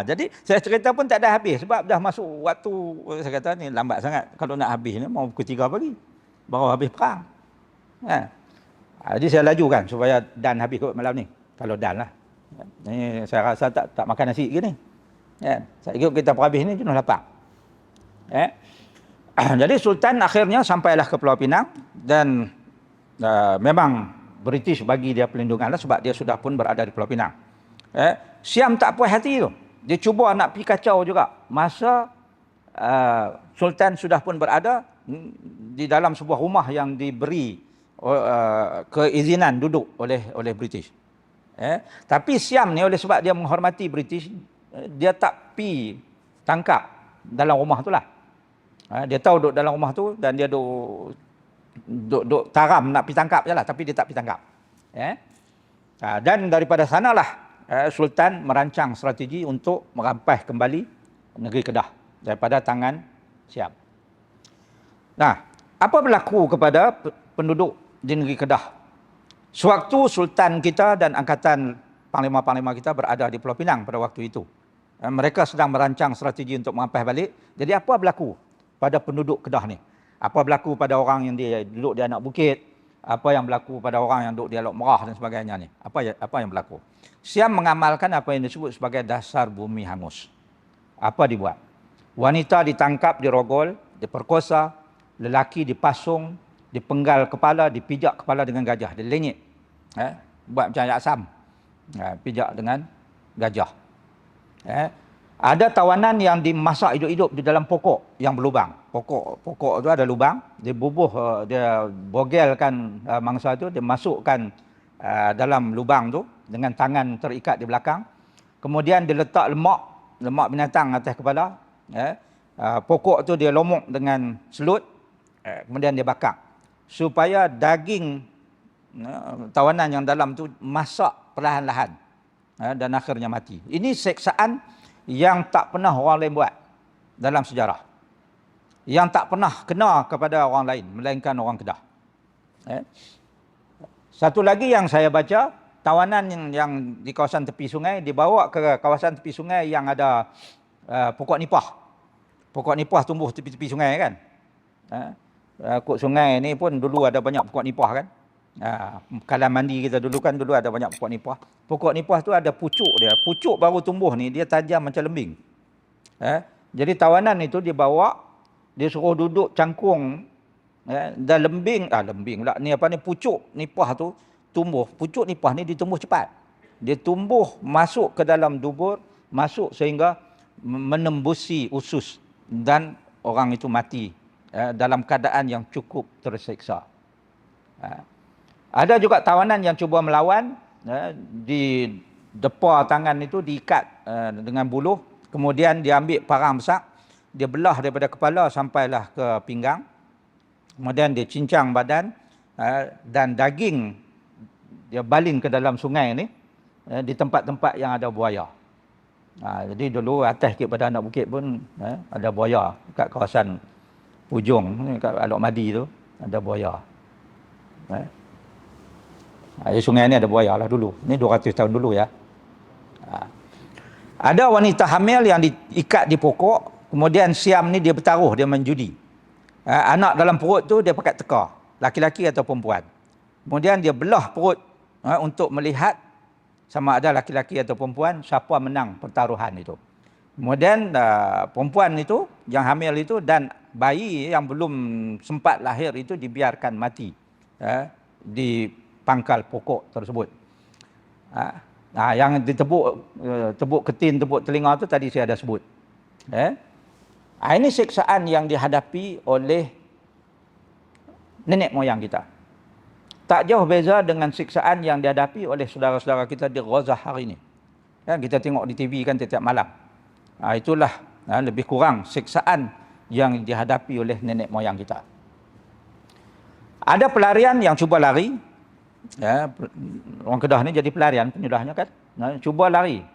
Jadi saya cerita pun tak ada habis sebab dah masuk waktu, saya kata ni lambat sangat. Kalau nak habis ni mau pukul 3 pagi baru habis perang. Jadi saya lajukan supaya Dan habis kot malam ni. Kalau Dan lah. Ni saya rasa tak makan nasi gini. Saya ikut kita perhabis ni jenuh lapar. Jadi Sultan akhirnya sampailah ke Pulau Pinang dan memang British bagi dia perlindungan lah sebab dia sudah pun berada di Pulau Pinang. Siam tak puas hati tu. Dia cuba nak pergi kacau juga. Masa Sultan sudah pun berada di dalam sebuah rumah yang diberi keizinan duduk oleh British. Tapi Siam ni oleh sebab dia menghormati British, dia tak pi tangkap dalam rumah tu lah. Dia tahu duduk dalam rumah tu dan dia duduk taram nak pi tangkap je lah, tapi dia tak pi tangkap. Dan daripada sanalah Sultan merancang strategi untuk merampas kembali negeri Kedah daripada tangan Siam. Nah, apa berlaku kepada penduduk di negeri Kedah? Sewaktu Sultan kita dan angkatan panglima-panglima kita berada di Pulau Pinang pada waktu itu. Mereka sedang merancang strategi untuk merampas balik. Jadi apa berlaku pada penduduk Kedah ni? Apa berlaku pada orang yang dia duduk di anak bukit? Apa yang berlaku pada orang yang duduk di Alok Merah dan sebagainya ni? Apa yang berlaku? Siam mengamalkan apa yang disebut sebagai dasar bumi hangus. Apa dibuat? Wanita ditangkap, dirogol, diperkosa, lelaki dipasung, dipenggal kepala, dipijak kepala dengan gajah, dilenyit. Buat macam Yaksam. Pijak dengan gajah. Ada tawanan yang dimasak hidup-hidup di dalam pokok yang berlubang. Pokok tu ada lubang, dia bubuh, dia bogelkan mangsa tu, dia masukkan dalam lubang tu dengan tangan terikat di belakang. Kemudian dia letak lemak binatang atas kepala. Pokok tu dia lomok dengan selut, kemudian dia bakar supaya daging tawanan yang dalam tu masak perlahan-lahan dan akhirnya mati. Ini seksaan yang tak pernah orang lain buat dalam sejarah, yang tak pernah kena kepada orang lain melainkan orang Kedah. Satu lagi yang saya baca, tawanan yang di kawasan tepi sungai dibawa ke kawasan tepi sungai yang ada pokok nipah. Pokok nipah tumbuh tepi-tepi sungai kan. Kok sungai ni pun dulu ada banyak pokok nipah kan. Kalam mandi kita dulu kan dulu ada banyak pokok nipah. Pokok nipah tu ada pucuk dia. Pucuk baru tumbuh ni dia tajam macam lembing. Jadi tawanan itu dia bawa, dia suruh duduk cangkung, dan lembing lah ni apa ni, pucuk nipah tu tumbuh. Pucuk nipah ni dia tumbuh cepat. Dia tumbuh masuk ke dalam dubur, masuk sehingga menembusi usus dan orang itu mati dalam keadaan yang cukup tersiksa. Ada juga tawanan yang cuba melawan, di depa tangan itu diikat dengan buluh, kemudian dia ambil parang besar, dia belah daripada kepala sampailah ke pinggang, kemudian dia cincang badan, dan daging dia balin ke dalam sungai ni, di tempat-tempat yang ada buaya. Jadi dulu atas sikit pada anak bukit pun ada buaya kat kawasan hujung kat Alok Madi tu ada buaya. Sungai ni ada buaya lah dulu. Ni 200 tahun dulu ya. Ada wanita hamil yang diikat di pokok, kemudian siam ni dia bertaruh, dia menjudi. Anak dalam perut tu dia pakai teka, laki-laki atau perempuan. Kemudian dia belah perut untuk melihat sama ada laki-laki atau perempuan, siapa menang pertaruhan itu. Kemudian perempuan itu yang hamil itu dan bayi yang belum sempat lahir itu dibiarkan mati di pangkal pokok tersebut. Yang tebuk ketin, tebuk telinga itu tadi saya ada sebut. Ini siksaan yang dihadapi oleh nenek moyang kita. Tak jauh beza dengan siksaan yang dihadapi oleh saudara-saudara kita di Gaza hari ini. Kita tengok di TV kan setiap malam. Itulah lebih kurang siksaan yang dihadapi oleh nenek moyang kita. Ada pelarian yang cuba lari. Orang Kedah ni jadi pelarian penyudahnya kan. Cuba lari.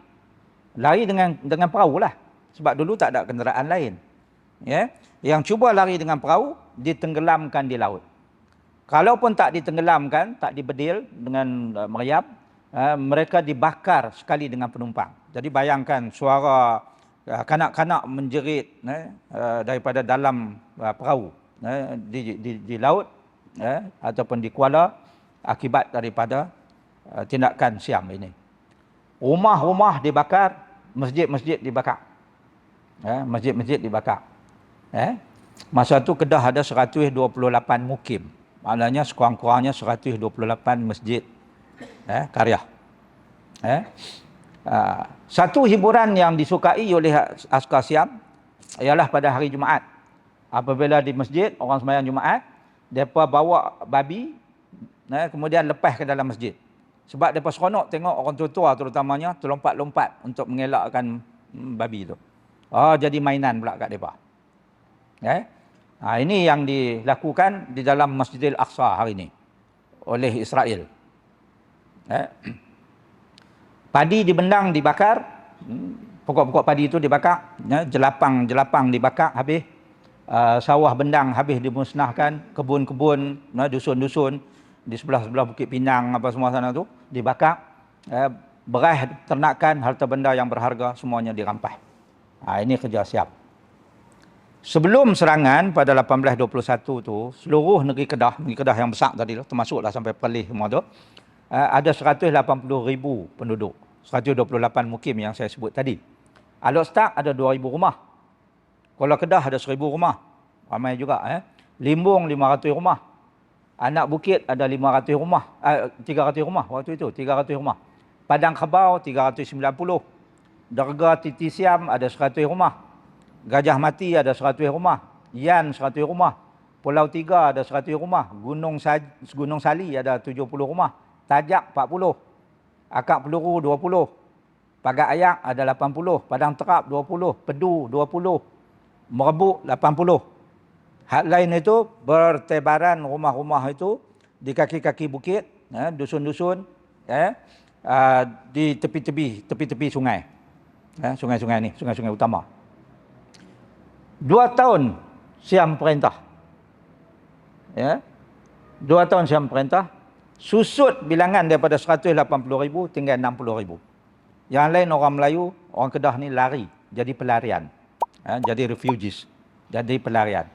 Lari dengan perahu lah. Sebab dulu tak ada kenderaan lain. Yang cuba lari dengan perahu, ditenggelamkan di laut. Kalaupun tak ditenggelamkan, tak dibedil dengan meriam, mereka dibakar sekali dengan penumpang. Jadi bayangkan suara kanak-kanak menjerit daripada dalam perahu di laut ataupun di kuala akibat daripada tindakan siam ini. Rumah-rumah dibakar, masjid-masjid dibakar. Masjid-masjid dibakar. Masa tu Kedah ada 128 mukim. Maknanya sekurang-kurangnya 128 masjid karya. Satu hiburan yang disukai oleh askar siam ialah pada hari Jumaat. Apabila di masjid orang sembahyang Jumaat, mereka bawa babi, kemudian lepas ke dalam masjid. Sebab mereka seronok tengok orang tua-tua terutamanya terlompat-lompat untuk mengelakkan babi itu. Jadi mainan pula kat mereka. Ini yang dilakukan di dalam Masjidil Aqsa hari ini oleh Israel. Padi dibendang, dibakar, pokok-pokok padi itu dibakar, jelapang-jelapang dibakar habis, sawah bendang habis dimusnahkan, kebun-kebun, dusun-dusun di sebelah-sebelah Bukit Pinang apa semua sana tu dibakar, beras ternakan, harta benda yang berharga semuanya dirampas. Ini kerja siap. Sebelum serangan pada 1821 tu, seluruh negeri Kedah yang besar tadi tu, termasuklah sampai Perlis semua tu, ada 180,000 penduduk. 128 mukim yang saya sebut tadi. Alok Start ada 2,000 rumah. Kuala Kedah ada 1,000 rumah. Ramai juga. Limbung 500 rumah. Anak Bukit ada 500 rumah. 300 rumah waktu itu. 300 rumah. Padang Khabau 390. Derga Titi Siam ada 100 rumah. Gajah Mati ada 100 rumah. Yan 100 rumah. Pulau Tiga ada 100 rumah. Gunung Sali ada 70 rumah. Tajak 40. Akak Peluru 20. Pagat Ayak ada 80. Padang Terap 20. Pedu 20. Merebuk 80. Hal lain itu bertebaran rumah-rumah itu di kaki-kaki bukit, dusun-dusun, di tepi-tepi sungai. Sungai-sungai ni, sungai-sungai utama. 2 tahun siam perintah. 2 tahun siam perintah. Susut bilangan daripada 180,000 tinggal 60,000. Yang lain orang Melayu, orang Kedah ni lari. Jadi pelarian. Jadi refugees. Jadi pelarian.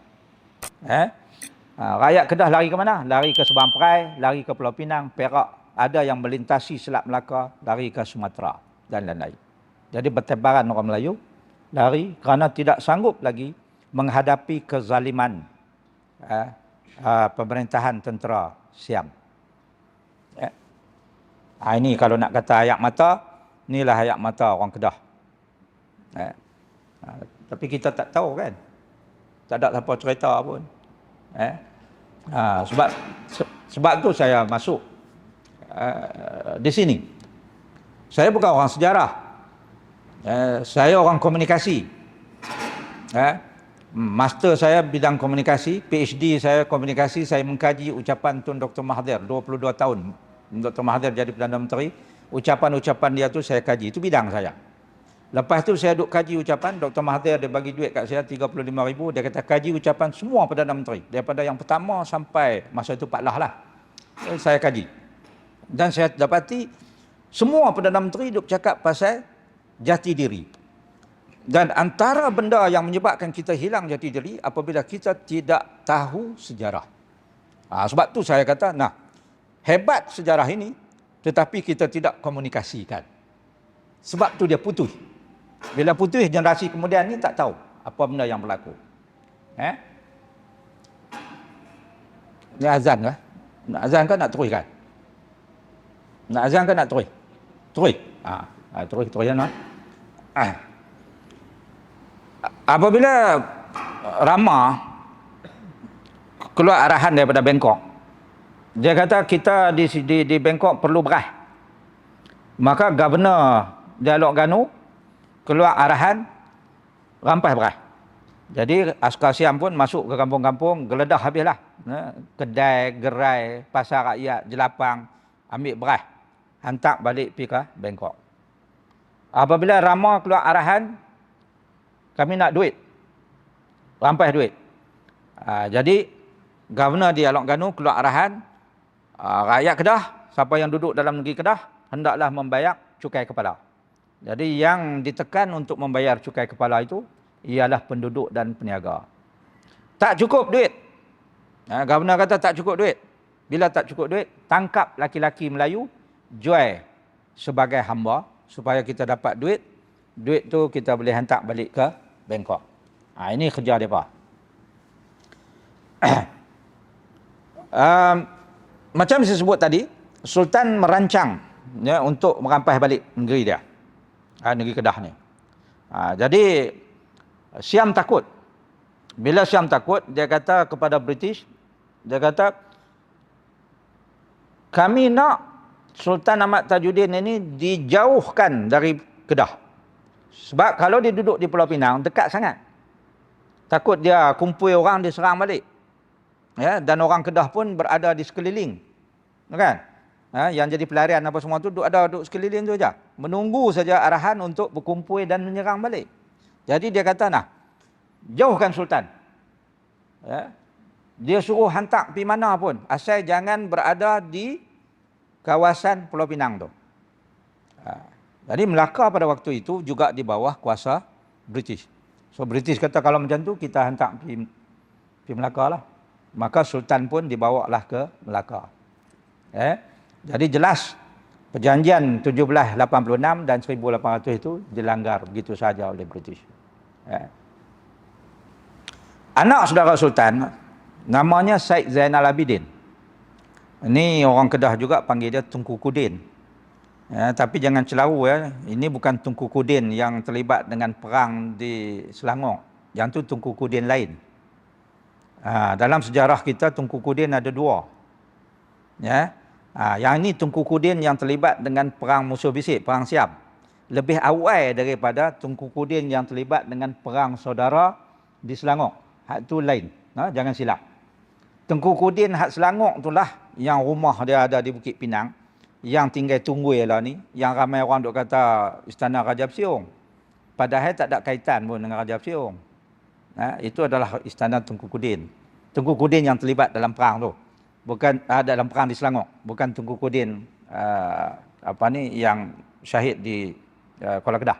Rakyat Kedah lari ke mana? Lari ke Subang Perai, lari ke Pulau Pinang, Perak. Ada yang melintasi Selat Melaka, lari ke Sumatera dan lain-lain. Jadi bertebaran orang Melayu lari kerana tidak sanggup lagi menghadapi kezaliman pemerintahan tentera Siam. Ini kalau nak kata ayak mata, inilah ayak mata orang Kedah. Tapi kita tak tahu kan. Tak ada siapa cerita pun. Sebab tu saya masuk di sini. Saya bukan orang sejarah. Saya orang komunikasi. Master saya bidang komunikasi, PhD saya komunikasi, saya mengkaji ucapan Tun Dr. Mahathir 22 tahun. Dr. Mahathir jadi Perdana Menteri, ucapan-ucapan dia tu saya kaji, itu bidang saya. Lepas tu saya duk kaji ucapan, Dr. Mahathir dia bagi duit kat saya 35,000, dia kata kaji ucapan semua Perdana Menteri, daripada yang pertama sampai masa itu Pak Lah lah. Saya kaji. Dan saya dapati semua Perdana Menteri duk cakap pasal jati diri. Dan antara benda yang menyebabkan kita hilang jati diri apabila kita tidak tahu sejarah. Sebab tu saya kata, hebat sejarah ini tetapi kita tidak komunikasikan. Sebab tu dia putus. Bila putus, generasi kemudian ni tak tahu apa benda yang berlaku. Ni azan ke? Nak azan kan nak teruskan? Nak azan kan nak terus? Terus? Terus ya nak? Apabila Rama keluar arahan daripada Bangkok, dia kata kita di Bangkok perlu beras. Maka Governor Dialog Ganu keluar arahan rampas beras. Jadi askar Siam pun masuk ke kampung-kampung, geledah habislah. Kedai, gerai, pasar rakyat, jelapang, ambil beras, hantar balik pergi ke Bangkok. Apabila Rama keluar arahan, kami nak duit, rampas duit. Jadi Governor Dialog Ganu keluar arahan, rakyat Kedah, siapa yang duduk dalam negeri Kedah, hendaklah membayar cukai kepala. Jadi yang ditekan untuk membayar cukai kepala itu ialah penduduk dan peniaga. Tak cukup duit. Governor kata tak cukup duit. Bila tak cukup duit, tangkap laki-laki Melayu, jual sebagai hamba supaya kita dapat duit. Duit tu kita boleh hantar balik ke Bangkok. Ini kerja mereka. Macam saya sebut tadi, Sultan merancang untuk merampas balik negeri dia. Negeri Kedah ni. Jadi Siam takut. Bila Siam takut, dia kata kepada British, dia kata, kami nak Sultan Ahmad Tajuddin ini dijauhkan dari Kedah. Sebab kalau dia duduk di Pulau Pinang, dekat sangat. Takut dia kumpul orang, dia serang balik. Dan orang Kedah pun berada di sekeliling. Kan? Yang jadi pelarian apa semua tu duduk sekeliling tu saja. Menunggu saja arahan untuk berkumpul dan menyerang balik. Jadi dia kata, jauhkan Sultan. Dia suruh hantar pergi mana pun. Asal jangan berada di kawasan Pulau Pinang tu. Jadi Melaka pada waktu itu juga di bawah kuasa British. So British kata kalau macam tu kita hantar pergi Melaka lah. Maka Sultan pun dibawalah ke Melaka. Jadi jelas perjanjian 1786 dan 1800 itu dilanggar begitu saja oleh British. Anak saudara Sultan namanya Syed Zainal Abidin. Ini orang Kedah juga panggil dia Tunku Kudin. Tapi jangan celaru ini bukan Tunku Kudin yang terlibat dengan perang di Selangor. Yang tu Tunku Kudin lain. Dalam sejarah kita Tunku Kudin ada dua. Yang ini Tunku Kudin yang terlibat dengan perang musuh bisik, perang Siam. Lebih awal daripada Tunku Kudin yang terlibat dengan perang saudara di Selangor. Hak tu lain. Jangan silap. Tunku Kudin hak Selangor itulah yang rumah dia ada di Bukit Pinang. Yang tinggal Tunggui lah ni, yang ramai orang duk kata Istana Raja Psiong. Padahal tak ada kaitan pun dengan Raja Psiong. Itu adalah Istana Tunku Kudin. Tunku Kudin yang terlibat dalam perang tu. Bukan dalam perang di Selangor. Bukan Tunku Kudin yang syahid di Kuala Kedah.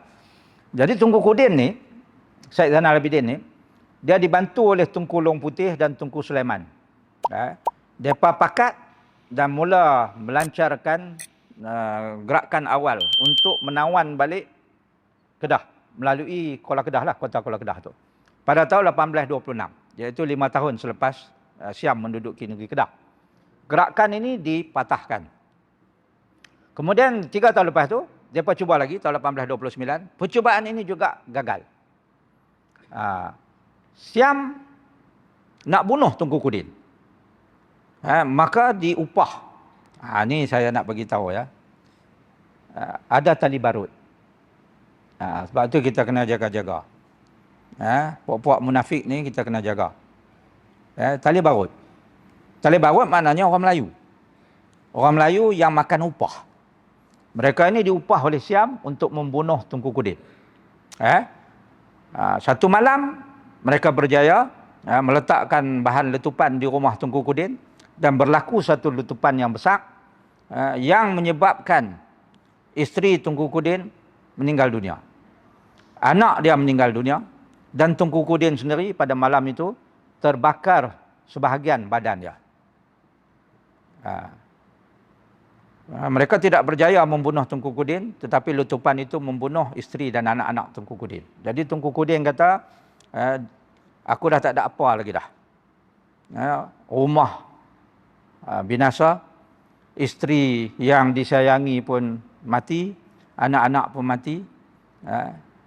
Jadi Tunku Kudin ni, Syed Zainal Abidin ni, dia dibantu oleh Tunku Long Putih dan Tunku Sulaiman. Mereka pakat dan mula melancarkan gerakan awal untuk menawan balik Kedah melalui Kuala Kedah lah, kota Kuala Kedah tu. Pada tahun 1826, iaitu 5 tahun selepas Siam menduduki negeri Kedah. Gerakan ini dipatahkan. Kemudian 3 tahun lepas tu, mereka cuba lagi tahun 1829. Percubaan ini juga gagal. Siam nak bunuh Tunku Kudin. Maka diupah. Ini saya nak bagi tahu ya. Ada tali barut. Sebab tu kita kena jaga-jaga. Puak-puak munafik ni kita kena jaga. Tali barut. Tali barut maknanya orang Melayu. Orang Melayu yang makan upah. Mereka ini diupah oleh Siam untuk membunuh Tunku Kudin. Satu malam mereka berjaya meletakkan bahan letupan di rumah Tunku Kudin dan berlaku satu letupan yang besar yang menyebabkan isteri Tunku Kudin meninggal dunia. Anak dia meninggal dunia dan Tunku Kudin sendiri pada malam itu terbakar sebahagian badan dia. Mereka tidak berjaya membunuh Tunku Kudin, tetapi letupan itu membunuh isteri dan anak-anak Tunku Kudin. Jadi Tunku Kudin kata, aku dah tak ada apa lagi dah. Rumah binasa, isteri yang disayangi pun mati, anak-anak pun mati.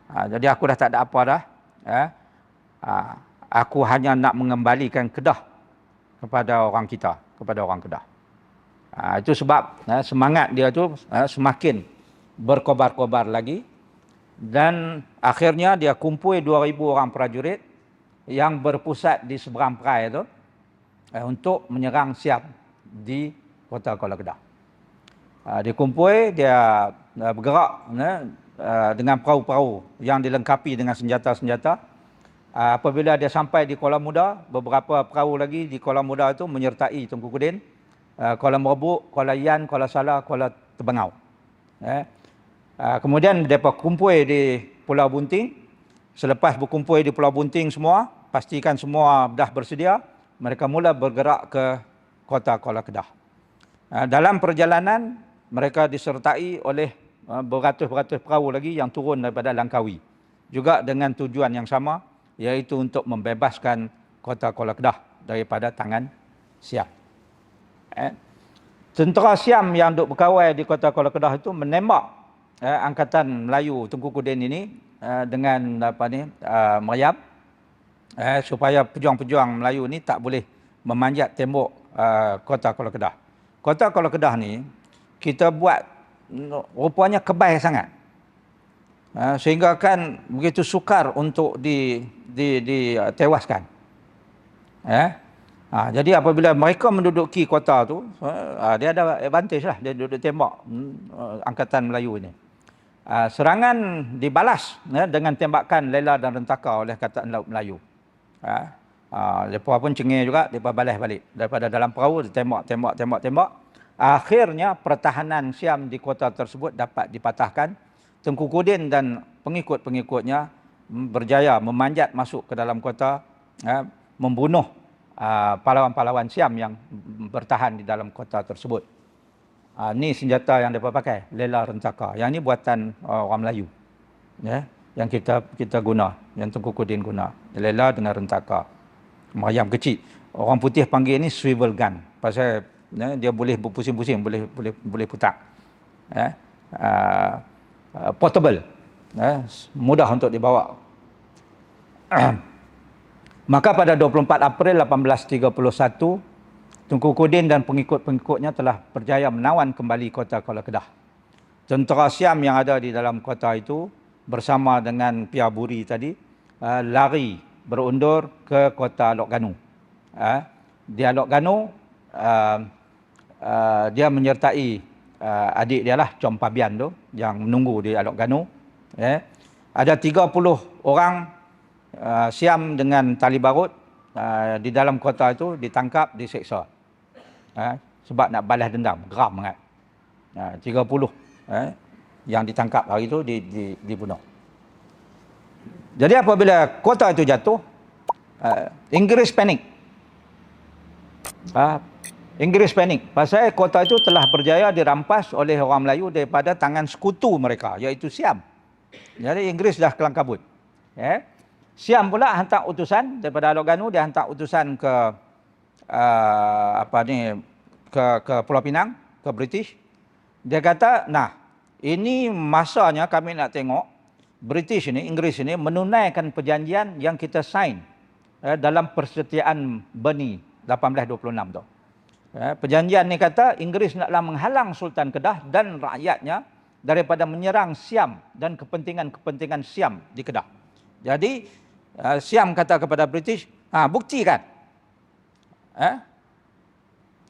Jadi aku dah tak ada apa dah. Aku hanya nak mengembalikan Kedah kepada orang kita, kepada orang Kedah. Itu sebab semangat dia tu semakin berkobar-kobar lagi. Dan akhirnya dia kumpul 2,000 orang prajurit yang berpusat di seberang perai tu untuk menyerang Siam di kota Kuala Kedah. Dia kumpul, dia bergerak dengan perahu-perahu yang dilengkapi dengan senjata-senjata. Apabila dia sampai di Kuala Muda, beberapa perahu lagi di Kuala Muda itu menyertai Tunku Kudin. Kuala Merbuk, Kuala Yan, Kuala Salah, Kuala Terbangau. Kemudian mereka kumpul di Pulau Bunting. Selepas berkumpul di Pulau Bunting semua, pastikan semua dah bersedia, mereka mula bergerak ke kota Kuala Kedah. Dalam perjalanan, mereka disertai oleh beratus-beratus perahu lagi yang turun daripada Langkawi. Juga dengan tujuan yang sama, iaitu untuk membebaskan kota Kuala Kedah daripada tangan Siam. Tentera Siam yang duk berkawal di kota Kuala Kedah itu menembak angkatan Melayu Tunku Kudin ini dengan meriam supaya pejuang-pejuang Melayu ni tak boleh memanjat tembok kota Kuala Kedah. Kota Kuala Kedah ni kita buat rupanya kebal sangat. Sehingga kan begitu sukar untuk ditewaskan. Jadi apabila mereka menduduki kota tu, dia ada advantage lah, dia duduk tembak angkatan Melayu ini. Serangan dibalas dengan tembakan lela dan rentaka oleh Angkatan Laut Melayu. Mereka pun cengih juga, mereka balas balik. Daripada dalam perahu, tembak. Akhirnya pertahanan Siam di kota tersebut dapat dipatahkan. Tunku Kudin dan pengikut-pengikutnya berjaya memanjat masuk ke dalam kota, membunuh pahlawan-pahlawan Siam yang bertahan di dalam kota tersebut. Ni senjata yang mereka pakai, lela rentaka. Yang ni buatan orang Melayu. Yang kita guna, yang Tunku Kudin guna. Lela dengan rentaka. Meriam kecil. Orang putih panggil ni swivel gun. Pasal dia boleh berpusing-pusing, boleh putar. Portable. Mudah untuk dibawa. Maka pada 24 April 1831, Tunku Kudin dan pengikut-pengikutnya telah berjaya menawan kembali kota Kuala Kedah. Tentera Siam yang ada di dalam kota itu bersama dengan Pia Buri tadi lari berundur ke kota Lok Ganu. Di Lok Ganu dia menyertai adik dia lah, Chom Pabian tu, yang menunggu di Lok Ganu. Ada 30 orang Siam dengan tali barut di dalam kota itu ditangkap, diseksa. Sebab nak balas dendam, geram sangat. 30 yang ditangkap hari itu dibunuh. Jadi apabila kota itu jatuh, Inggeris panik. Ah, Inggeris panik pasal kota itu telah berjaya dirampas oleh orang Melayu daripada tangan sekutu mereka, iaitu Siam. Jadi Inggeris dah kelang kabut. Siam pula hantar utusan daripada Alor Ganu, dia hantar utusan ke ke Pulau Pinang, ke British. Dia kata, nah, ini masanya kami nak tengok British ini, Inggeris ini menunaikan perjanjian yang kita sign dalam Persetiaan Beni 1826 tu. Perjanjian ni kata Inggeris naklah menghalang Sultan Kedah dan rakyatnya daripada menyerang Siam dan kepentingan-kepentingan Siam di Kedah. Jadi Siam kata kepada British, buktikan.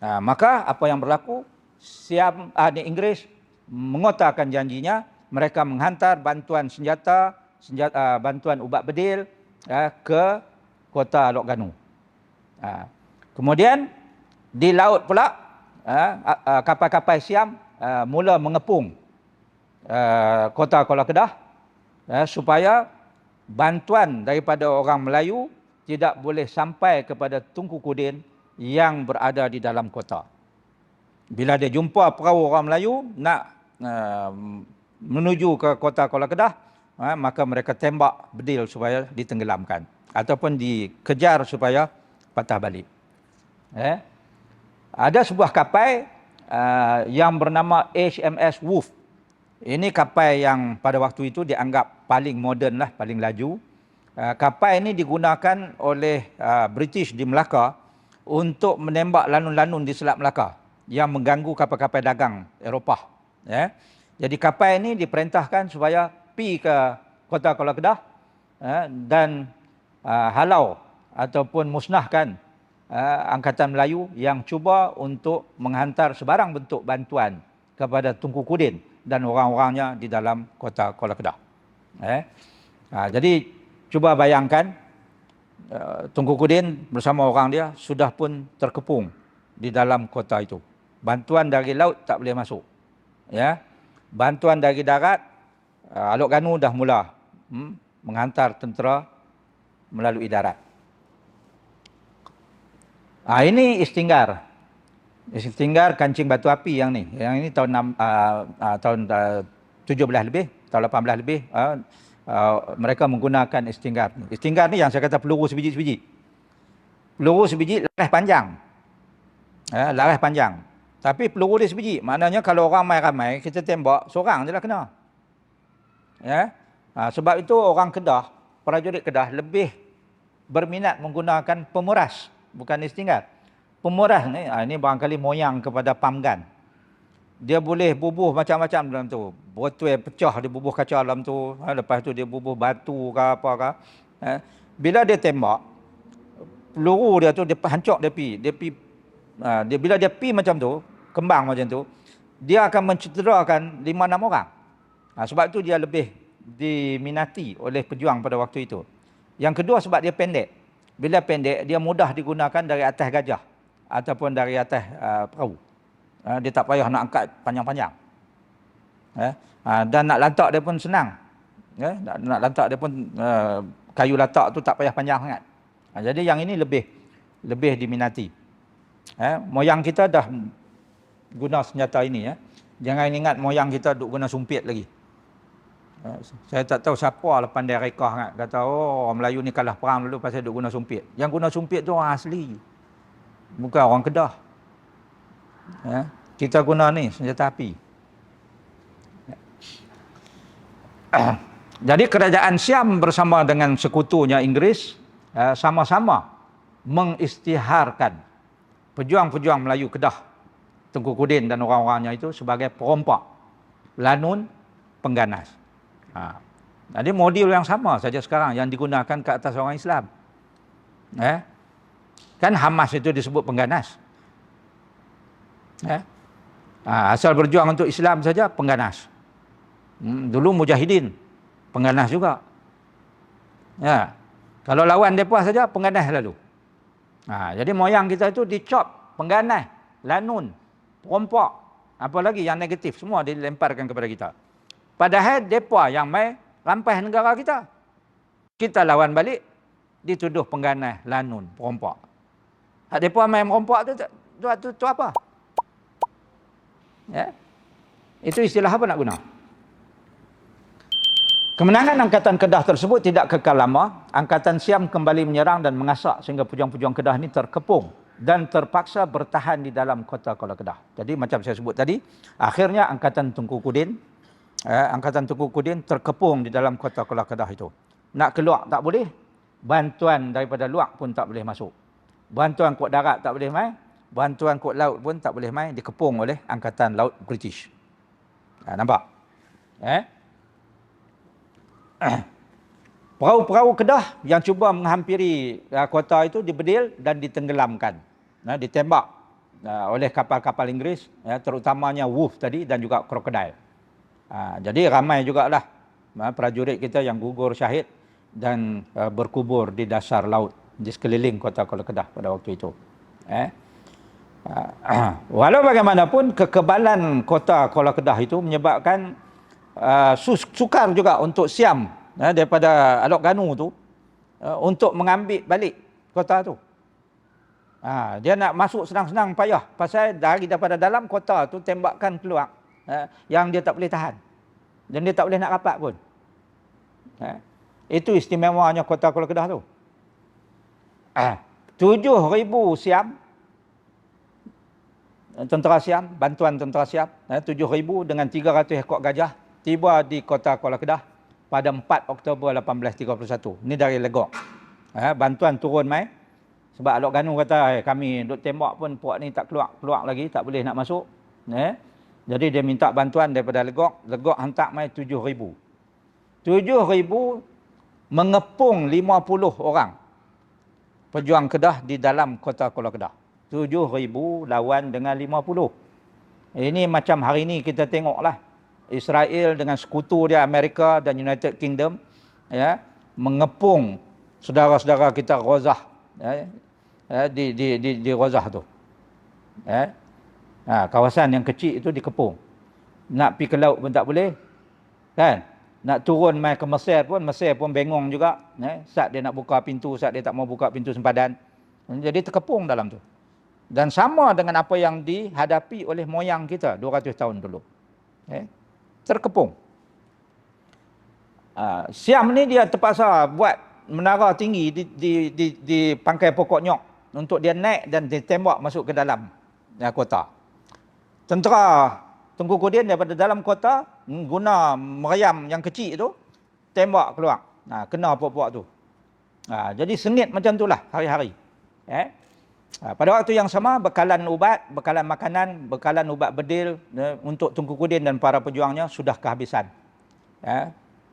Maka apa yang berlaku? Siam, Inggeris mengotakkan janjinya, mereka menghantar bantuan senjata, bantuan ubat bedil ke kota Alor Ganu. Kemudian di laut pula kapal-kapal Siam mula mengepung kota Kuala Kedah supaya bantuan daripada orang Melayu tidak boleh sampai kepada Tunku Kudin yang berada di dalam kota. Bila dia jumpa perahu orang Melayu nak menuju ke kota Kuala Kedah, maka mereka tembak bedil supaya ditenggelamkan ataupun dikejar supaya patah balik. Ada sebuah kapal yang bernama HMS Wolf. Ini kapal yang pada waktu itu dianggap paling moden lah, paling laju. Kapal ini digunakan oleh British di Melaka untuk menembak lanun-lanun di Selat Melaka yang mengganggu kapal-kapal dagang Eropah. Jadi kapal ini diperintahkan supaya pergi ke kota Kuala Kedah dan halau ataupun musnahkan Angkatan Melayu yang cuba untuk menghantar sebarang bentuk bantuan kepada Tunku Kudin dan orang-orangnya di dalam kota Kuala Kedah. Jadi cuba bayangkan Tunku Kudin bersama orang dia sudah pun terkepung di dalam kota itu. Bantuan dari laut tak boleh masuk. Bantuan dari darat, Alor Ganu dah mula menghantar tentera melalui darat. Ini istinggar. Istinggar kancing batu api yang ni. Yang ini tahun 17 lebih, tahun 18 lebih. Mereka menggunakan istinggar. Istinggar ni yang saya kata peluru sebiji-sebiji. Peluru sebiji laras panjang. Laras panjang. Tapi peluru dia sebiji. Maknanya kalau orang ramai-ramai, kita tembak, seorang je lah kena. Sebab itu orang Kedah, prajurit Kedah lebih berminat menggunakan pemuras. Bukan istinggar. Pemuras ni, ini barangkali moyang kepada pump gun. Dia boleh bubuh macam-macam dalam tu. Botol pecah, dia bubuh kaca dalam tu. Lepas tu dia bubuh batu ke apa ke. Bila dia tembak, peluru dia tu, dia hancur dia pi. Bila dia pi macam tu, kembang macam tu, dia akan mencederakan 5-6 orang. Sebab tu dia lebih diminati oleh pejuang pada waktu itu. Yang kedua sebab dia pendek. Bila pendek, dia mudah digunakan dari atas gajah ataupun dari atas perahu. Dia tak payah nak angkat panjang-panjang. Dan nak lantak dia pun senang. Nak lantak dia pun kayu latak tu tak payah panjang sangat. Jadi yang ini lebih diminati. Moyang kita dah guna senjata ini. Jangan ingat moyang kita duk guna sumpit lagi. Saya tak tahu siapa lah pandai rekah kan. Kata, orang Melayu ni kalah perang dulu pasal duk guna sumpit. Yang guna sumpit tu orang asli. Bukan orang Kedah. Kita guna ni senjata api. Jadi kerajaan Siam bersama dengan sekutunya Inggeris sama-sama mengisytiharkan pejuang-pejuang Melayu Kedah, Tunku Kudin dan orang-orangnya itu sebagai perompak, lanun, pengganas. Jadi model yang sama saja sekarang yang digunakan ke atas orang Islam. Kan Hamas itu disebut pengganas. Asal berjuang untuk Islam saja pengganas. Dulu Mujahidin pengganas juga. Kalau lawan mereka saja pengganas lalu. Jadi moyang kita itu dicop, pengganas, lanun, perompak, apa lagi yang negatif semua dilemparkan kepada kita. Padahal mereka yang mai rampas negara kita. Kita lawan balik, dituduh pengganas, lanun, perompak. Hak depa main merompak tu apa? Ya. Itu istilah apa nak guna? Kemenangan Angkatan Kedah tersebut tidak kekal lama. Angkatan Siam kembali menyerang dan mengasak sehingga pejuang-pejuang Kedah ini terkepung dan terpaksa bertahan di dalam kota Kuala Kedah. Jadi macam saya sebut tadi, akhirnya Angkatan Tunku Kudin terkepung di dalam kota Kuala Kedah itu. Nak keluar tak boleh, bantuan daripada luar pun tak boleh masuk. Bantuan kuat darat tak boleh mai, bantuan kuat laut pun tak boleh mai, dikepung oleh Angkatan Laut British. Nampak? Perahu-perahu Kedah yang cuba menghampiri kota itu dibedil dan ditenggelamkan. Ditembak oleh kapal-kapal Inggeris, terutamanya Wolf tadi dan juga Crocodile. Jadi ramai jugalah prajurit kita yang gugur syahid dan berkubur di dasar laut di sekeliling kota Kuala Kedah pada waktu itu. Walau bagaimanapun, kekebalan kota Kuala Kedah itu menyebabkan sukar juga untuk Siam daripada Alok Ganu tu untuk mengambil balik kota tu. Dia nak masuk senang-senang payah pasal daripada dalam kota tu tembakan keluar yang dia tak boleh tahan dan dia tak boleh nak rapat pun. Itu istimewanya kota Kuala Kedah tu. 7,000 Siam, tentera Siam, bantuan tentera Siam, 7,000 dengan 300 ekor gajah tiba di kota Kuala Kedah pada 4 Oktober 1831. Ini dari Legok. Bantuan turun mai. Sebab Alok Ganu kata, kami duk tembak pun puak ni tak keluar lagi, tak boleh nak masuk. Jadi dia minta bantuan daripada Legok. Legok hantar mai 7,000. 7,000 mengepung 50 orang pejuang Kedah di dalam kota Kuala Kedah. 7,000 lawan dengan 50. Ini macam hari ini kita tengoklah. Israel dengan sekutu dia Amerika dan United Kingdom mengepung saudara-saudara kita Gazah di Gazah tu. Kawasan yang kecil itu dikepung. Nak pergi ke laut pun tak boleh. Kan? Nak turun mai ke Mesir pun bengong juga. Saat dia nak buka pintu, saat dia tak mau buka pintu sempadan. Jadi terkepung dalam tu. Dan sama dengan apa yang dihadapi oleh moyang kita 200 tahun dulu. Terkepung. Siam ni dia terpaksa buat menara tinggi di pangkai pokok nyok untuk dia naik dan ditembak masuk ke dalam kota. Tentera Tunku Kudin daripada dalam kota guna meriam yang kecil tu tembak keluar. Kena puak-puak tu. Jadi sengit macam itulah hari-hari. Pada waktu yang sama, bekalan ubat, bekalan makanan, bekalan ubat bedil untuk Tunku Kudin dan para pejuangnya sudah kehabisan.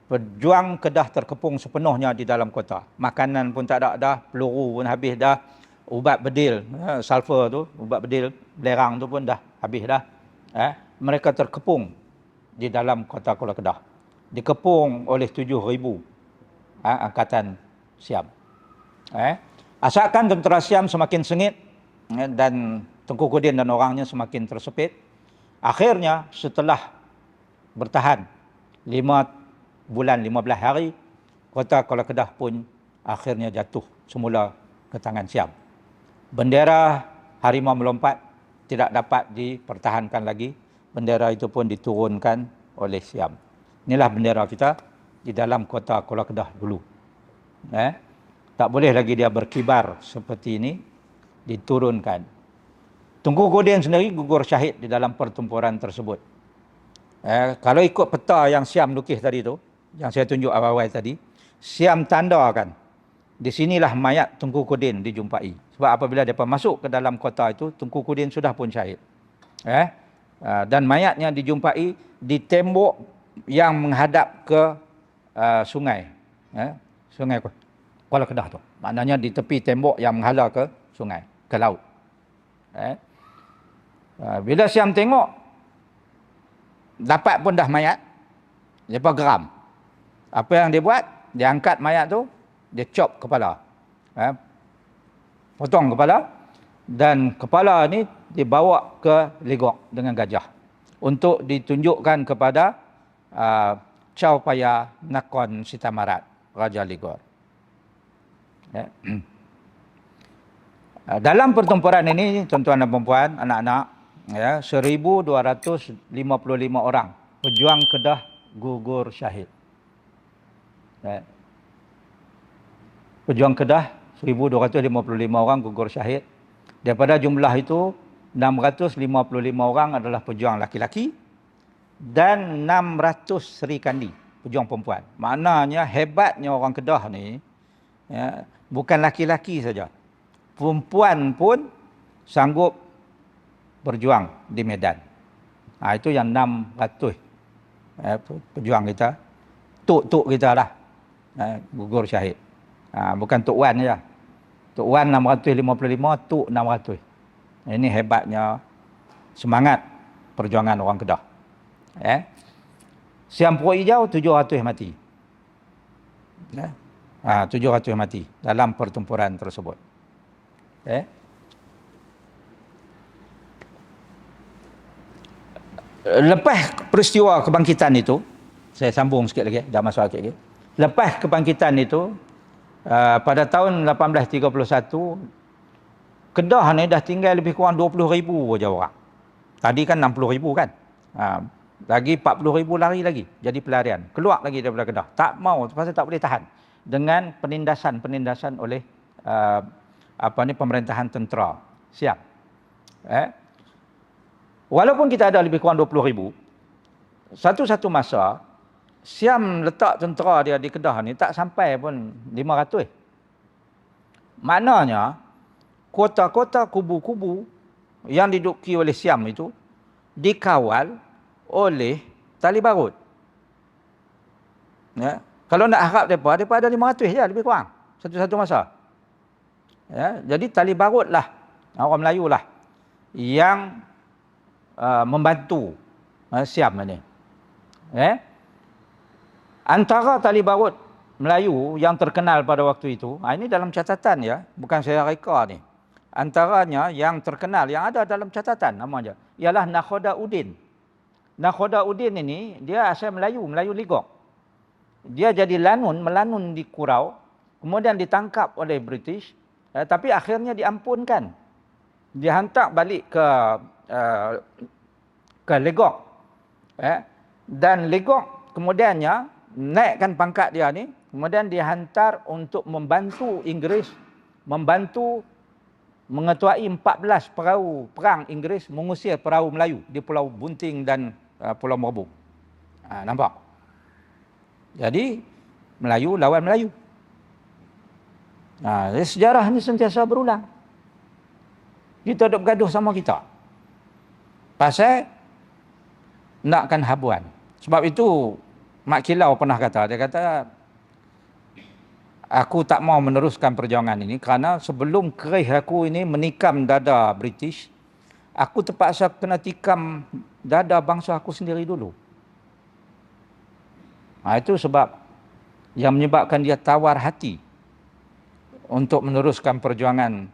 Pejuang Kedah terkepung sepenuhnya di dalam kota. Makanan pun tak ada dah, peluru pun habis dah, ubat bedil, sulfur tu, ubat bedil, belerang tu pun dah habis dah. Mereka terkepung di dalam kota Kuala Kedah. Dikepung oleh 7,000 angkatan Siam. Asalkan tentera Siam semakin sengit dan Tunku Kudin dan orangnya semakin tersepit. Akhirnya setelah bertahan 5 bulan 15 hari, kota Kuala Kedah pun akhirnya jatuh semula ke tangan Siam. Bendera harimau melompat tidak dapat dipertahankan lagi. Bendera itu pun diturunkan oleh Siam. Inilah bendera kita di dalam kota Kuala Kedah dulu. Tak boleh lagi dia berkibar seperti ini, diturunkan. Tunku Kudin sendiri gugur syahid di dalam pertempuran tersebut. Kalau ikut peta yang Siam lukis tadi tu, yang saya tunjuk awal-awal tadi, Siam tandakan di sinilah mayat Tunku Kudin dijumpai. Sebab apabila mereka masuk ke dalam kota itu, Tunku Kudin sudah pun syahid. Dan mayatnya dijumpai di tembok yang menghadap ke sungai. Sungai Kuala Kedah tu. Maknanya di tepi tembok yang menghala ke sungai, ke laut. Bila Siam tengok, dapat pun dah mayat, mereka geram. Apa yang dia buat? Dia angkat mayat tu, dia chop kepala. Potong kepala, dan kepala ni dibawa ke Legok dengan gajah untuk ditunjukkan kepada Chow Paya Nakhon Sitamarat, Raja Legok. Dalam pertempuran ini, tuan-tuan dan puan, anak-anak, ya, 1,255 orang pejuang Kedah gugur syahid. Ya. Pejuang Kedah 1,255 orang gugur syahid. Daripada jumlah itu, 655 orang adalah pejuang laki-laki dan 600 Sri Kandi, pejuang perempuan. Maknanya hebatnya orang Kedah ni, ya, bukan laki-laki saja. Perempuan pun sanggup berjuang di medan. Itu yang 600 pejuang kita. Tok-tok kita lah gugur syahid. Bukan Tok Wan saja. Tok Wan 655, Tok 600. Ini hebatnya semangat perjuangan orang Kedah. Siam Perut Hijau 700 mati. 700 mati dalam pertempuran tersebut. Lepas peristiwa kebangkitan itu, saya sambung sikit lagi, dah masuk sikit lagi. Lepas kebangkitan itu, pada tahun 1831, Kedah ni dah tinggal lebih kurang 20,000 saja orang. Tadi kan 60,000 kan. Lagi 40,000 lari lagi, jadi pelarian. Keluar lagi daripada Kedah. Tak mau, pasal tak boleh tahan. Dengan penindasan oleh pemerintahan tentera. Siap. Walaupun kita ada lebih kurang 20,000, satu-satu masa, Siam letak tentera dia di Kedah ni tak sampai pun 500. Maknanya, kota-kota kubu-kubu yang diduduki oleh Siam itu dikawal oleh tali barut. Ya. Kalau nak harap mereka ada 500 je lebih kurang. Satu-satu masa. Ya. Jadi tali barut lah, orang Melayu lah, yang membantu Siam ini. Antara tali barut Melayu yang terkenal pada waktu itu, ini dalam catatan ya, bukan saya reka ni. Antaranya yang terkenal, yang ada dalam catatan namanya, ialah Nakhoda Udin. Nakhoda Udin ini, dia asal Melayu Ligok. Dia jadi melanun di Kurau, kemudian ditangkap oleh British, tapi akhirnya diampunkan. Dihantar balik ke Legok. Dan Legok kemudiannya naikkan pangkat dia ni, kemudian dihantar untuk membantu Inggeris, mengetuai 14 perahu perang Inggeris mengusir perahu Melayu di Pulau Bunting dan Pulau Merbau. Nampak? Jadi Melayu lawan Melayu. Sejarah ni sentiasa berulang. Kita duk bergaduh sama kita. Pasal nakkan habuan. Sebab itu Mak Kilau pernah kata, dia kata, aku tak mau meneruskan perjuangan ini kerana sebelum kerih aku ini menikam dada British, aku terpaksa kena tikam dada bangsa aku sendiri dulu. Itu sebab yang menyebabkan dia tawar hati untuk meneruskan perjuangan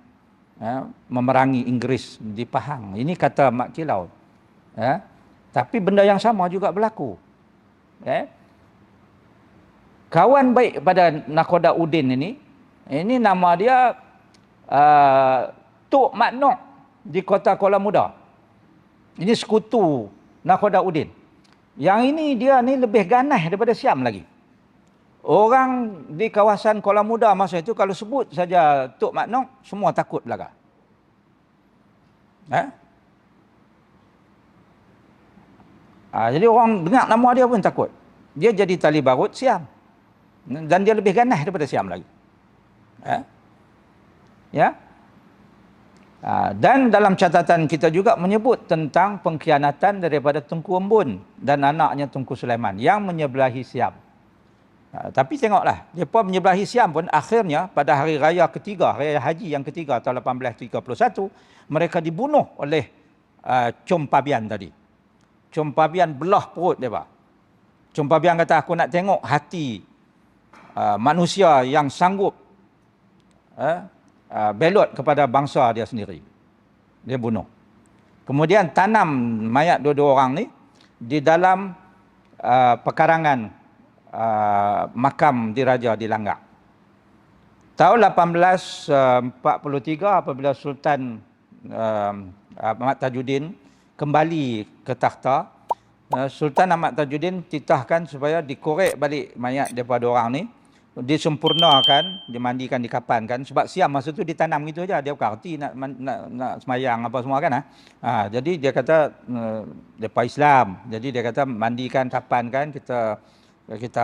memerangi Inggeris di Pahang. Ini kata Mak Kilau. Tapi benda yang sama juga berlaku. Kawan baik pada Nakhoda Udin ini nama dia Tok Mat Nok di kota Kuala Muda. Ini sekutu Nakhoda Udin. Yang ini dia ni lebih ganas daripada Siam lagi. Orang di kawasan Kuala Muda masa itu kalau sebut saja Tok Mat Nok, semua takut belaka. Jadi orang dengar nama dia pun takut. Dia jadi tali barut Siam. Dan dia lebih ganas daripada Siam lagi. Dan dalam catatan kita juga menyebut tentang pengkhianatan daripada Tengku Embun dan anaknya Tengku Sulaiman yang menyebelahi Siam. Tapi tengoklah, mereka menyebelahi Siam pun akhirnya pada hari raya ketiga, raya haji yang ketiga tahun 1831, mereka dibunuh oleh Chom Pabian tadi. Chom Pabian belah perut dia. Chom Pabian kata, aku nak tengok hati manusia yang sanggup belot kepada bangsa dia sendiri. Dia bunuh. Kemudian tanam mayat dua-dua orang ni di dalam pekarangan makam diraja di Langgak. tahun 1843 apabila Sultan Ahmad Tajuddin kembali ke takhta, Sultan Ahmad Tajuddin titahkan supaya dikorek balik mayat daripada orang ni, disempurnakan, dimandikan, dikapankan. Sebab siam masa tu ditanam gitu aja, dia bukan erti nak semayang apa semua kan. Jadi dia kata depa Islam, jadi dia kata mandikan, kapankan, kita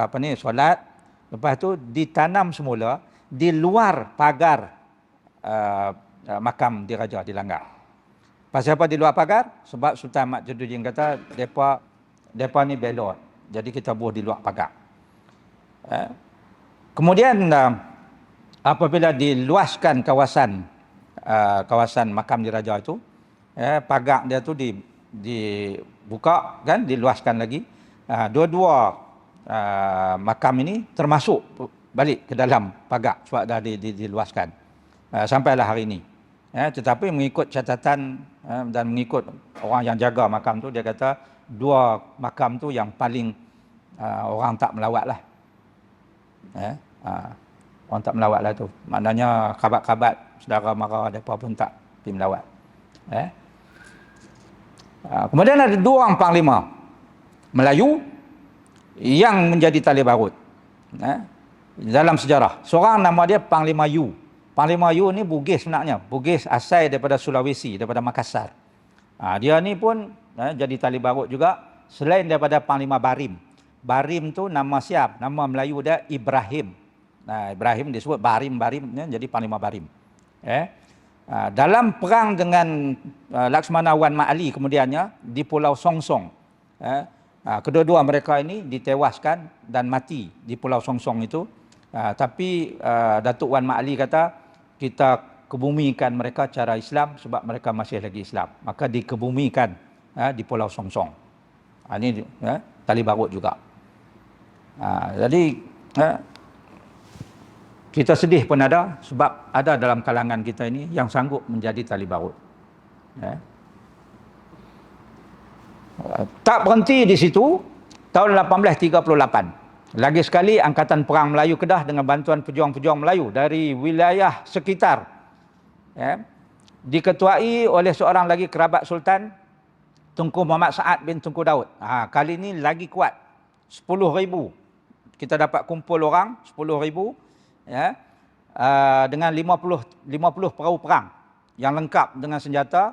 apa ni, solat. Lepas tu ditanam semula di luar pagar makam diraja di Langgar. Pasal apa di luar pagar? Sebab Sultan Ahmad Tajuddin kata depa ni belot, jadi kita buat di luar pagar. Kemudian apabila diluaskan kawasan makam diraja itu, pagar dia tu dibuka kan, diluaskan lagi. Dua-dua makam ini termasuk balik ke dalam pagar sebab dah diluaskan. Sampailah hari ini. Tetapi mengikut catatan dan mengikut orang yang jaga makam tu, dia kata dua makam tu yang paling orang tak melawat lah. Orang tak melawat lah tu. Maknanya khabat-khabat, saudara mara, mereka pun tak pergi melawat. Kemudian ada dua orang panglima Melayu yang menjadi tali barut dalam sejarah. Seorang nama dia Panglima Yu. Panglima Yu ni Bugis sebenarnya. Bugis asal daripada Sulawesi, daripada Makassar. Dia ni pun jadi tali barut juga, selain daripada Panglima Barim. Barim tu nama siap, nama Melayu dia Ibrahim. Ibrahim disebut Barim, jadi Panglima Barim. Dalam perang dengan Laksmana Wan Mak Ali kemudiannya di Pulau Songsong, kedua-dua mereka ini ditewaskan dan mati di Pulau Songsong itu. Tapi Datuk Wan Mak Ali kata, kita kebumikan mereka cara Islam sebab mereka masih lagi Islam. Maka dikebumikan di Pulau Songsong. Ini tali barut juga. Jadi kita sedih pun ada, sebab ada dalam kalangan kita ini yang sanggup menjadi tali barut. Tak berhenti di situ. Tahun 1838 lagi sekali Angkatan Perang Melayu Kedah dengan bantuan pejuang-pejuang Melayu dari wilayah sekitar, diketuai oleh seorang lagi kerabat Sultan, Tunku Muhammad Saad bin Tunku Daud. Kali ini lagi kuat, 10,000. Kita dapat kumpul orang 10,000, dengan 50 perahu perang yang lengkap dengan senjata,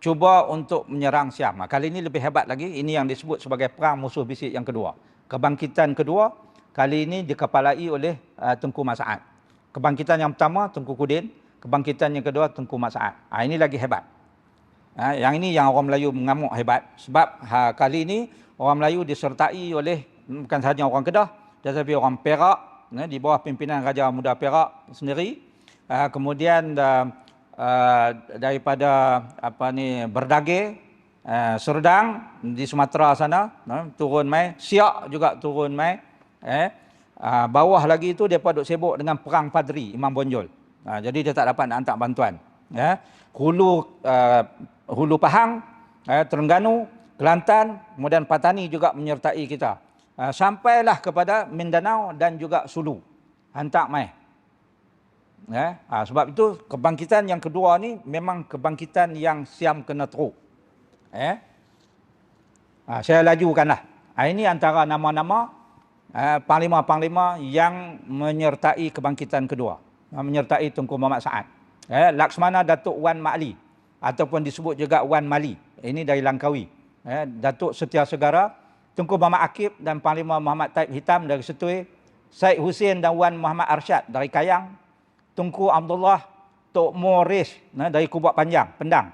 cuba untuk menyerang Siam. Kali ini lebih hebat lagi. Ini yang disebut sebagai Perang Musuh Bisik yang kedua. Kebangkitan kedua kali ini dikepalai oleh Tunku Mat Saad. Kebangkitan yang pertama Tunku Kudin, kebangkitan yang kedua Tunku Mat Saad. Ini lagi hebat. Yang ini yang orang Melayu mengamuk hebat, sebab kali ini orang Melayu disertai oleh bukan sahaja orang Kedah, tetapi orang Perak, di bawah pimpinan Raja Muda Perak sendiri. Kemudian daripada Berdage, Serdang di Sumatera sana turun mai, Siak juga turun mai. Bawah lagi itu dia duk sibuk dengan perang Padri Imam Bonjol. Jadi dia tak dapat nak hantar bantuan. Hulu Pahang, Terengganu, Kelantan, kemudian Patani juga menyertai kita. Sampailah kepada Mindanao dan juga Sulu. Hantar mai. Sebab itu kebangkitan yang kedua ni memang kebangkitan yang Siam kena teruk. Saya lajukanlah. Ini antara nama-nama panglima-panglima yang menyertai kebangkitan kedua, menyertai Tunku Muhammad Saad. Laksmana Datuk Wan Mak Ali ataupun disebut juga Wan Mali. Ini dari Langkawi. Datuk Setia Segara, Tunku Muhammad Akib dan Panglima Muhammad Taib Hitam dari Setui, Syed Hussein dan Wan Muhammad Arsyad dari Kayang, Tunku Abdullah Tok Moris dari Kubak Panjang, Pendang,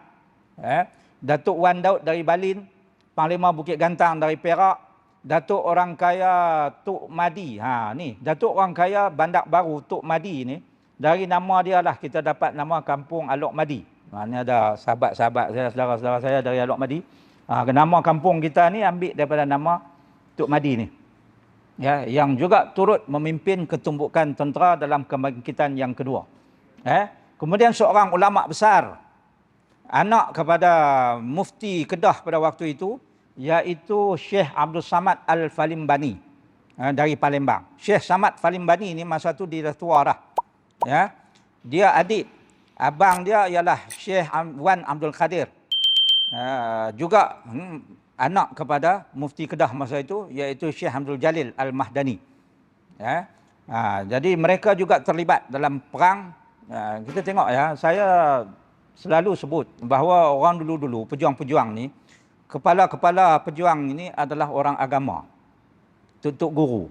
Datuk Wan Daud dari Balin, Panglima Bukit Gantang dari Perak, Datuk Orang Kaya Tok Madi. Ni Datuk Orang Kaya Bandar Baru Tok Madi ni, dari nama dia lah kita dapat nama kampung Alok Madi. Ni ada sahabat-sahabat saya, saudara-saudara saya dari Alok Madi. Nama kampung kita ni ambil daripada nama Tok Madi ni. Yang juga turut memimpin ketumbukan tentera dalam kebangkitan yang kedua. Kemudian seorang ulama besar, anak kepada Mufti Kedah pada waktu itu, iaitu Syekh Abdul Samad Al-Falimbani. dari Palembang. Syekh Samad Falimbani ni masa tu dia dah tua dah. Ya. Dia adik abang dia ialah Syekh Wan Abdul Qadir. Juga anak kepada mufti Kedah masa itu, iaitu Syekh Abdul Jalil Al-Mahdani. Ya. Jadi mereka juga terlibat dalam perang. Kita tengok ya, saya selalu sebut bahawa orang dulu-dulu, pejuang-pejuang ni, kepala-kepala pejuang ini adalah orang agama, tuk guru.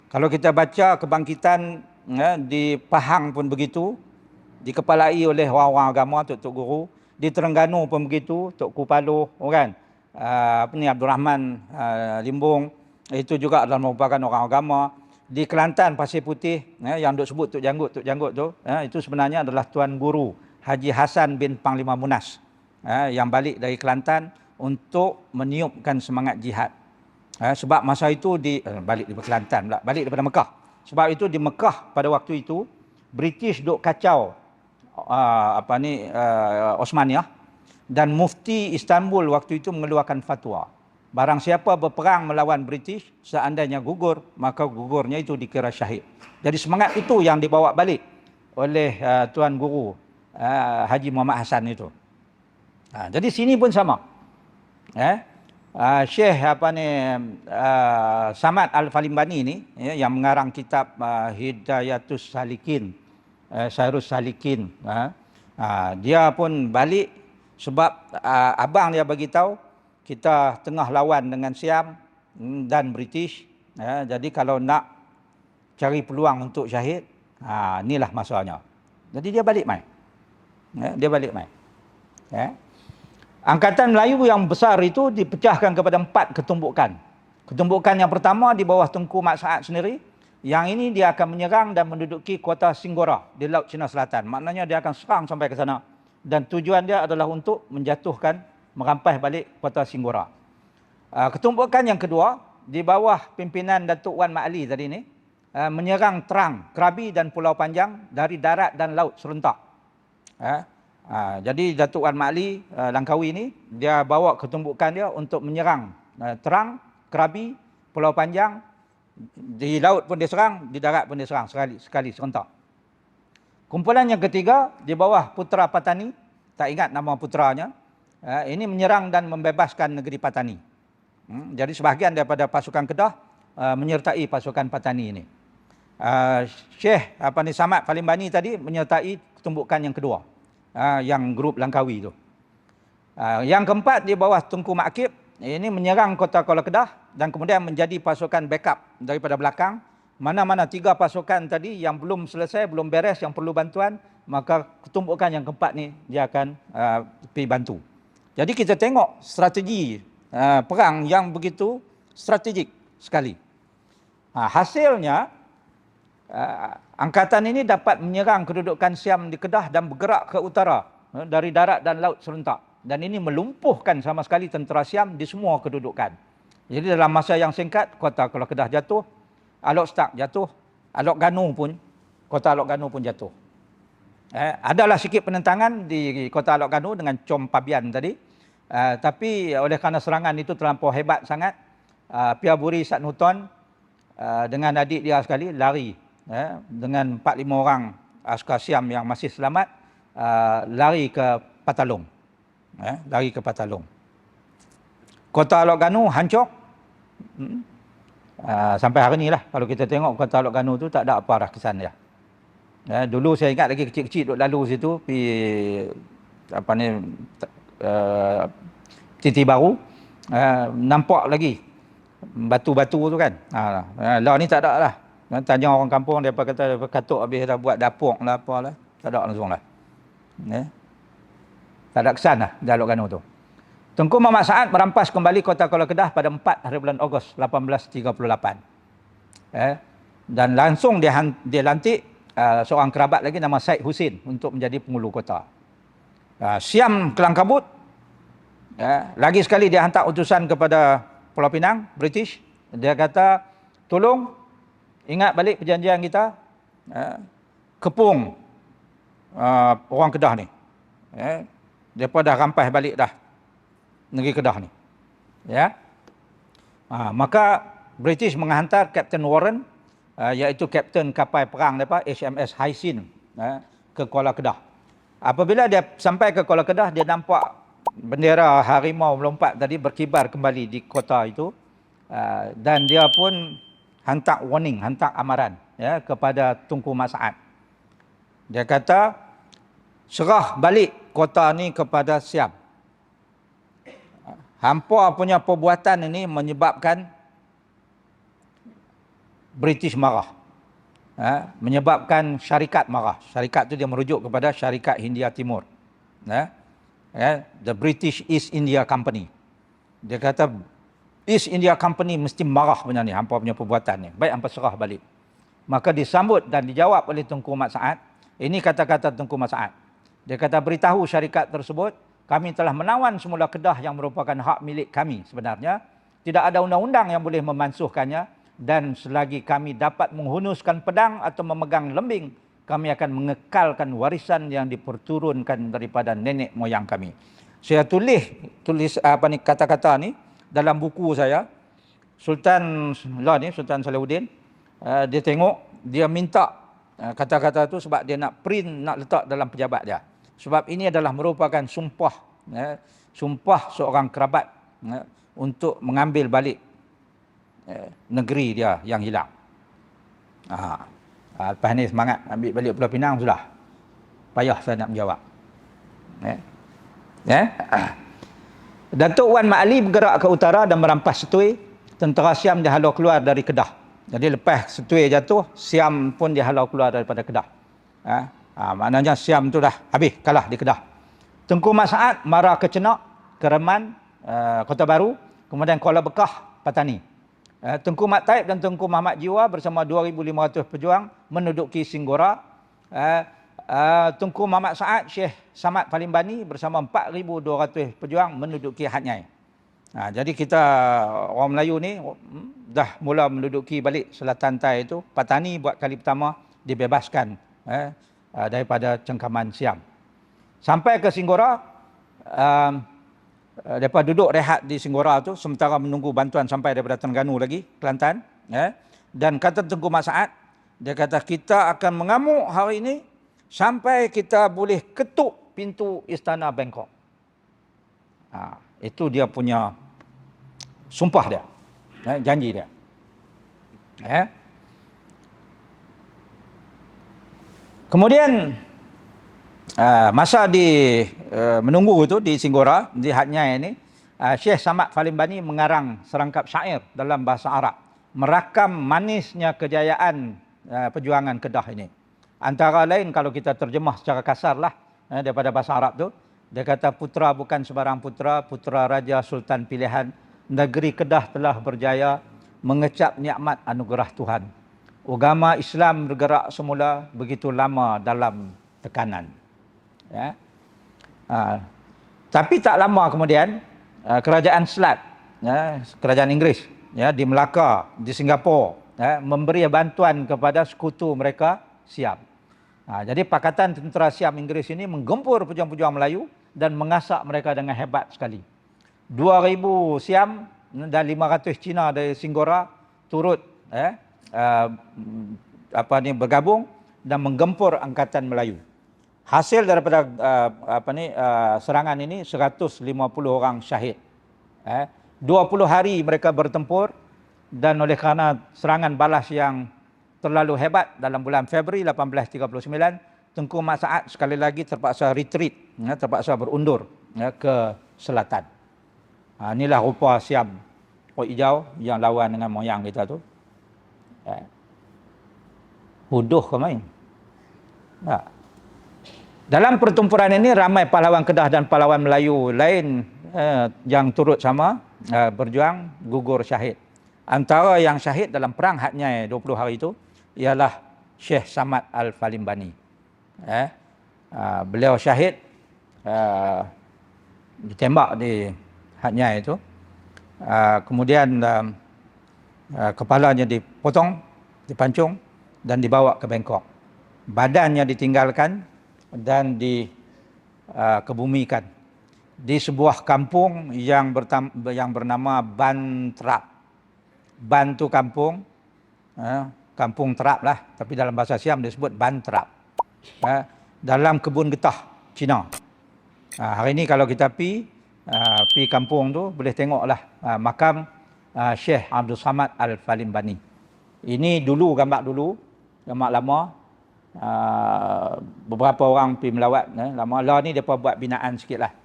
Kalau kita baca kebangkitan di Pahang pun begitu, dikepalai oleh orang-orang agama, tuk guru. Di Terengganu pun begitu, Tok Kupalo, kan? Abdul Rahman Limbung, itu juga adalah merupakan orang agama. Di Kelantan, Pasir Putih, yang duk sebut Tok Janggut tu, itu sebenarnya adalah Tuan Guru Haji Hasan bin Panglima Munas, yang balik dari Kelantan untuk meniupkan semangat jihad. Sebab masa itu balik di Kelantan pula, balik daripada Mekah. Sebab itu di Mekah pada waktu itu British duk kacau Osmaniyah, dan mufti Istanbul waktu itu mengeluarkan fatwa. Barang siapa berperang melawan British, seandainya gugur, maka gugurnya itu dikira syahid. Jadi semangat itu yang dibawa balik oleh Tuan Guru Haji Muhammad Hassan itu. Jadi sini pun sama. Syekh Samad Al-Falimbani ni, yang mengarang kitab Hidayatus Salikin, Sairus Salikin. Dia pun balik sebab abang dia bagi tahu kita tengah lawan dengan Siam dan British. Jadi kalau nak cari peluang untuk syahid, inilah masanya. Jadi dia balik mai. Dia balik mai. Angkatan Melayu yang besar itu dipecahkan kepada 4 ketumbukan. Ketumbukan yang pertama di bawah Tengku Mat Saad sendiri. Yang ini dia akan menyerang dan menduduki kota Singgora di Laut Cina Selatan. Maknanya dia akan serang sampai ke sana. Dan tujuan dia adalah untuk menjatuhkan, merampas balik kota Singgora. Ketumbukan yang kedua, di bawah pimpinan Datuk Wan Mat Ali tadi ni, menyerang Terang, Krabi dan Pulau Panjang dari darat dan laut serentak. Jadi Datuk Wan Mat Ali Langkawi ni, dia bawa ketumbukan dia untuk menyerang Terang, Krabi, Pulau Panjang. Di laut pun dia serang, di darat pun dia serang sekali serentak. Kumpulan yang ketiga di bawah Putera Patani, tak ingat nama puteranya, ini menyerang dan membebaskan negeri Patani. Jadi sebahagian daripada pasukan Kedah menyertai pasukan Patani ini. Syekh Samad Falimbani tadi menyertai ketumbukan yang kedua, yang grup Langkawi itu. Yang keempat di bawah Tunku Mak Kip, ini menyerang kota Kuala Kedah dan kemudian menjadi pasukan backup daripada belakang. Mana-mana 3 pasukan tadi yang belum selesai, belum beres, yang perlu bantuan, maka ketumbukan yang keempat ni dia akan pergi bantu. Jadi kita tengok strategi perang yang begitu strategik sekali. Hasilnya, angkatan ini dapat menyerang kedudukan Siam di Kedah dan bergerak ke utara dari darat dan laut serentak. Dan ini melumpuhkan sama sekali tentera Siam di semua kedudukan. Jadi dalam masa yang singkat, kota Kuala Kedah jatuh, Alok Stak jatuh, Alok Ganu pun, kota Alok Ganu pun jatuh. Adalah sikit penentangan di kota Alok Ganu dengan Com Pabian tadi. Tapi oleh kerana serangan itu terlampau hebat sangat, Piaburi Satnuton dengan adik dia sekali lari. Dengan 4-5 orang askar Siam yang masih selamat, lari ke Patalong. Lari ke Patalong. Kota Alok Ganu hancur. Sampai hari ni lah, kalau kita tengok kota Alok Ganu tu tak ada apa dah kesan dia. Dulu saya ingat lagi kecil-kecil duk lalu situ, pergi Titi Baru, nampak lagi batu-batu tu kan. Lah ni tak ada lah. Tanya orang kampung, dia kata katuk habis dah buat dapur lah apalah. Tak ada langsung lah. Tak ada kesan lah di Alok Ganu tu. Tengku Muhammad Saad merampas kembali kota Kuala Kedah pada 4 hari bulan Ogos 1838. Dan langsung dia lantik seorang kerabat lagi nama Said Husin untuk menjadi penghulu kota. Siam kelang kabut. Lagi sekali dia hantar utusan kepada Pulau Pinang, British. Dia kata, tolong ingat balik perjanjian kita, kepung orang Kedah ni. Mereka dah rampas balik dah negeri Kedah ni. Maka British menghantar Kapten Warren, iaitu kapten kapal perang mereka HMS Hyacinth, ke Kuala Kedah. Apabila dia sampai ke Kuala Kedah, dia nampak bendera harimau melompat tadi berkibar kembali di kota itu, dan dia pun hantar warning, hantar amaran kepada Tunku Mat Saad. Dia kata, serah balik kota ni kepada Siam. Hampa punya perbuatan ini menyebabkan British marah. Menyebabkan syarikat marah. Syarikat itu dia merujuk kepada Syarikat Hindia Timur. The British East India Company. Dia kata East India Company mesti marah punya ni, hampa punya perbuatan ni. Baik, hampa serah balik. Maka disambut dan dijawab oleh Tunku Mat Saad. Ini kata-kata Tunku Mat Saad. Dia kata, beritahu syarikat tersebut, kami telah menawan semula Kedah yang merupakan hak milik kami sebenarnya. Tidak ada undang-undang yang boleh memansuhkannya. Dan selagi kami dapat menghunuskan pedang atau memegang lembing, kami akan mengekalkan warisan yang diperturunkan daripada nenek moyang kami. Saya tulis kata-kata ni dalam buku saya. Sultan Salahuddin, dia tengok, dia minta kata-kata tu sebab dia nak print, nak letak dalam pejabat dia. Sebab ini adalah merupakan sumpah seorang kerabat untuk mengambil balik negeri dia yang hilang. Lepas ni semangat ambil balik Pulau Pinang sudah. Payah saya nak menjawab. Datuk Wan Mak Ali bergerak ke utara dan merampas Setui. Tentera Siam dihalau keluar dari Kedah. Jadi lepas Setui jatuh, Siam pun dihalau keluar daripada Kedah. Maknanya Siam tu dah habis, kalah di Kedah. Tunku Mat Saad marah ke Cenak, ke Reman, Kota Baru, kemudian Kuala Bekah, Patani. Tunku Mat Taib dan Tunku Muhammad Jiwa bersama 2,500 pejuang menduduki Singgora. Tunku Muhammad Saad, Syekh Samad Palimbani bersama 4,200 pejuang menduduki Hat Nyai. Jadi kita orang Melayu ni dah mula menduduki balik selatan Tai itu. Patani buat kali pertama dibebaskan daripada cengkaman Siam. Sampai ke Singgora, mereka duduk rehat di Singgora tu sementara menunggu bantuan sampai daripada Terengganu lagi, Kelantan. Dan kata Tunku Mat Saad, dia kata kita akan mengamuk hari ini sampai kita boleh ketuk pintu Istana Bangkok. Itu dia punya sumpah dia, janji dia. Kemudian masa menunggu itu di Singgora, di Hat Nyai ini, Syekh Samad Palimbani mengarang serangkap syair dalam bahasa Arab, merakam manisnya kejayaan perjuangan Kedah ini. Antara lain, kalau kita terjemah secara kasar lah daripada bahasa Arab tu, dia kata, putra bukan sebarang putra, putra Raja Sultan pilihan, negeri Kedah telah berjaya, mengecap nikmat anugerah Tuhan. Agama Islam bergerak semula begitu lama dalam tekanan. Tapi tak lama kemudian, kerajaan Selat, kerajaan Inggeris di Melaka, di Singapura, memberi bantuan kepada sekutu mereka, Siam. Jadi Pakatan Tentera Siam Inggeris ini menggempur pejuang-pejuang Melayu dan mengasak mereka dengan hebat sekali. 2,000 Siam dan 500 Cina dari Singgora turut bergabung dan menggempur angkatan Melayu. Hasil daripada serangan ini 150 orang syahid. 20 hari mereka bertempur, dan oleh kerana serangan balas yang terlalu hebat dalam bulan Februari 1839, Tunku Mat Saad sekali lagi terpaksa retreat, terpaksa berundur ke selatan. Inilah rupa Siam Kok Hijau yang lawan dengan moyang kita tu. Huduh ke main? Dalam pertempuran ini ramai pahlawan Kedah dan pahlawan Melayu lain yang turut sama berjuang gugur syahid. Antara yang syahid dalam perang Hat Nyai 20 hari itu ialah Syekh Samad Al-Palimbani. Beliau syahid ditembak di Hat Nyai itu. Kemudian kepalanya dipotong, dipancung dan dibawa ke Bangkok. Badannya ditinggalkan dan dikebumikan di sebuah kampung yang bernama Ban Trap. Ban tu kampung, kampung terap lah. Tapi dalam bahasa Siam disebut ban terap. Dalam kebun getah Cina. Hari ni kalau kita pi kampung tu boleh tengoklah makam Syekh Abdul Samad Al-Falimbani. Ini dulu gambar lama. Beberapa orang pi melawat lama lah ni depa buat binaan sikitlah.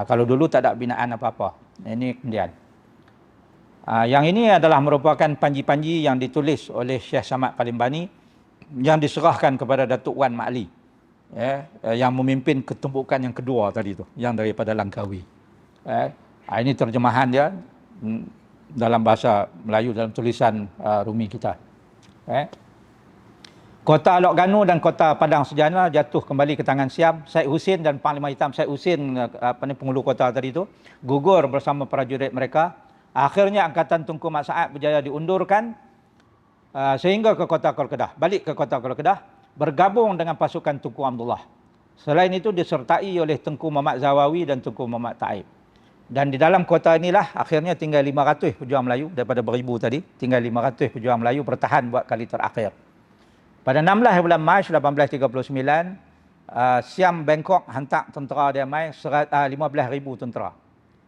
Kalau dulu tak ada binaan apa-apa. Ini kemudian. Yang ini adalah merupakan panji-panji yang ditulis oleh Syekh Samad Falimbani yang diserahkan kepada Datuk Wan Mak Ali. Yang memimpin ketumpukan yang kedua tadi tu, yang daripada Langkawi. Ini terjemahan dia dalam bahasa Melayu dalam tulisan Rumi kita. Kota Lok Ganu dan Kota Padang Sejana jatuh kembali ke tangan Siam. Syed Husin dan Panglima Hitam Syed Husin, penghulu kota tadi tu, gugur bersama prajurit mereka. Akhirnya Angkatan Tunku Mat Saat berjaya diundurkan sehingga ke Kota Kedah. Balik ke Kota Kedah, bergabung dengan pasukan Tunku Abdullah. Selain itu disertai oleh Tengku Muhammad Zawawi dan Tengku Muhammad Taib. Dan di dalam kota inilah akhirnya tinggal 500 pejuang Melayu daripada 1000 tadi. Tinggal 500 pejuang Melayu bertahan buat kali terakhir. Pada 16 bulan Mac 1839, Siam Bangkok hantar tentera dia mai 15,000 tentera.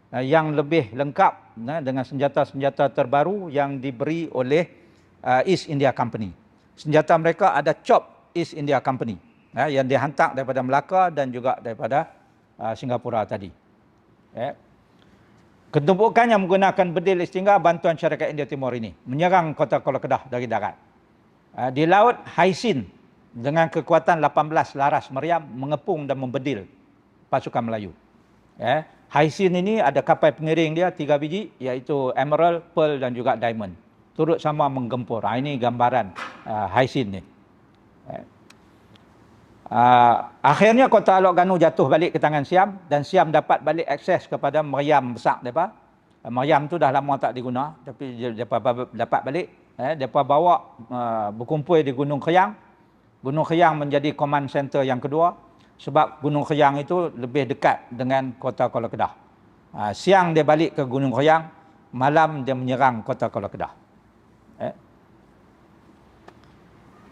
Yang lebih lengkap dengan senjata-senjata terbaru yang diberi oleh East India Company. Senjata mereka ada CHOP East India Company yang dihantar daripada Melaka dan juga daripada Singapura tadi. Ketumpukan yang menggunakan bedil istinggar bantuan syarikat India Timur ini menyerang Kota Kuala Kedah dari darat. Di laut, Haisin dengan kekuatan 18 laras meriam mengepung dan membedil pasukan Melayu. Haisin ini ada kapal pengiring dia 3 biji, iaitu Emerald, Pearl dan juga Diamond. Turut sama menggempur. Ini gambaran Haisin ni. Akhirnya Kota Lok Ganu jatuh balik ke tangan Siam dan Siam dapat balik akses kepada meriam besar mereka. Meriam tu dah lama tak diguna, tapi mereka dapat balik. Mereka bawa berkumpul di Gunung Khayang. Gunung Khayang menjadi command center yang kedua sebab Gunung Khayang itu lebih dekat dengan Kota Kuala Kedah. Siang dia balik ke Gunung Khayang, malam dia menyerang Kota Kuala Kedah.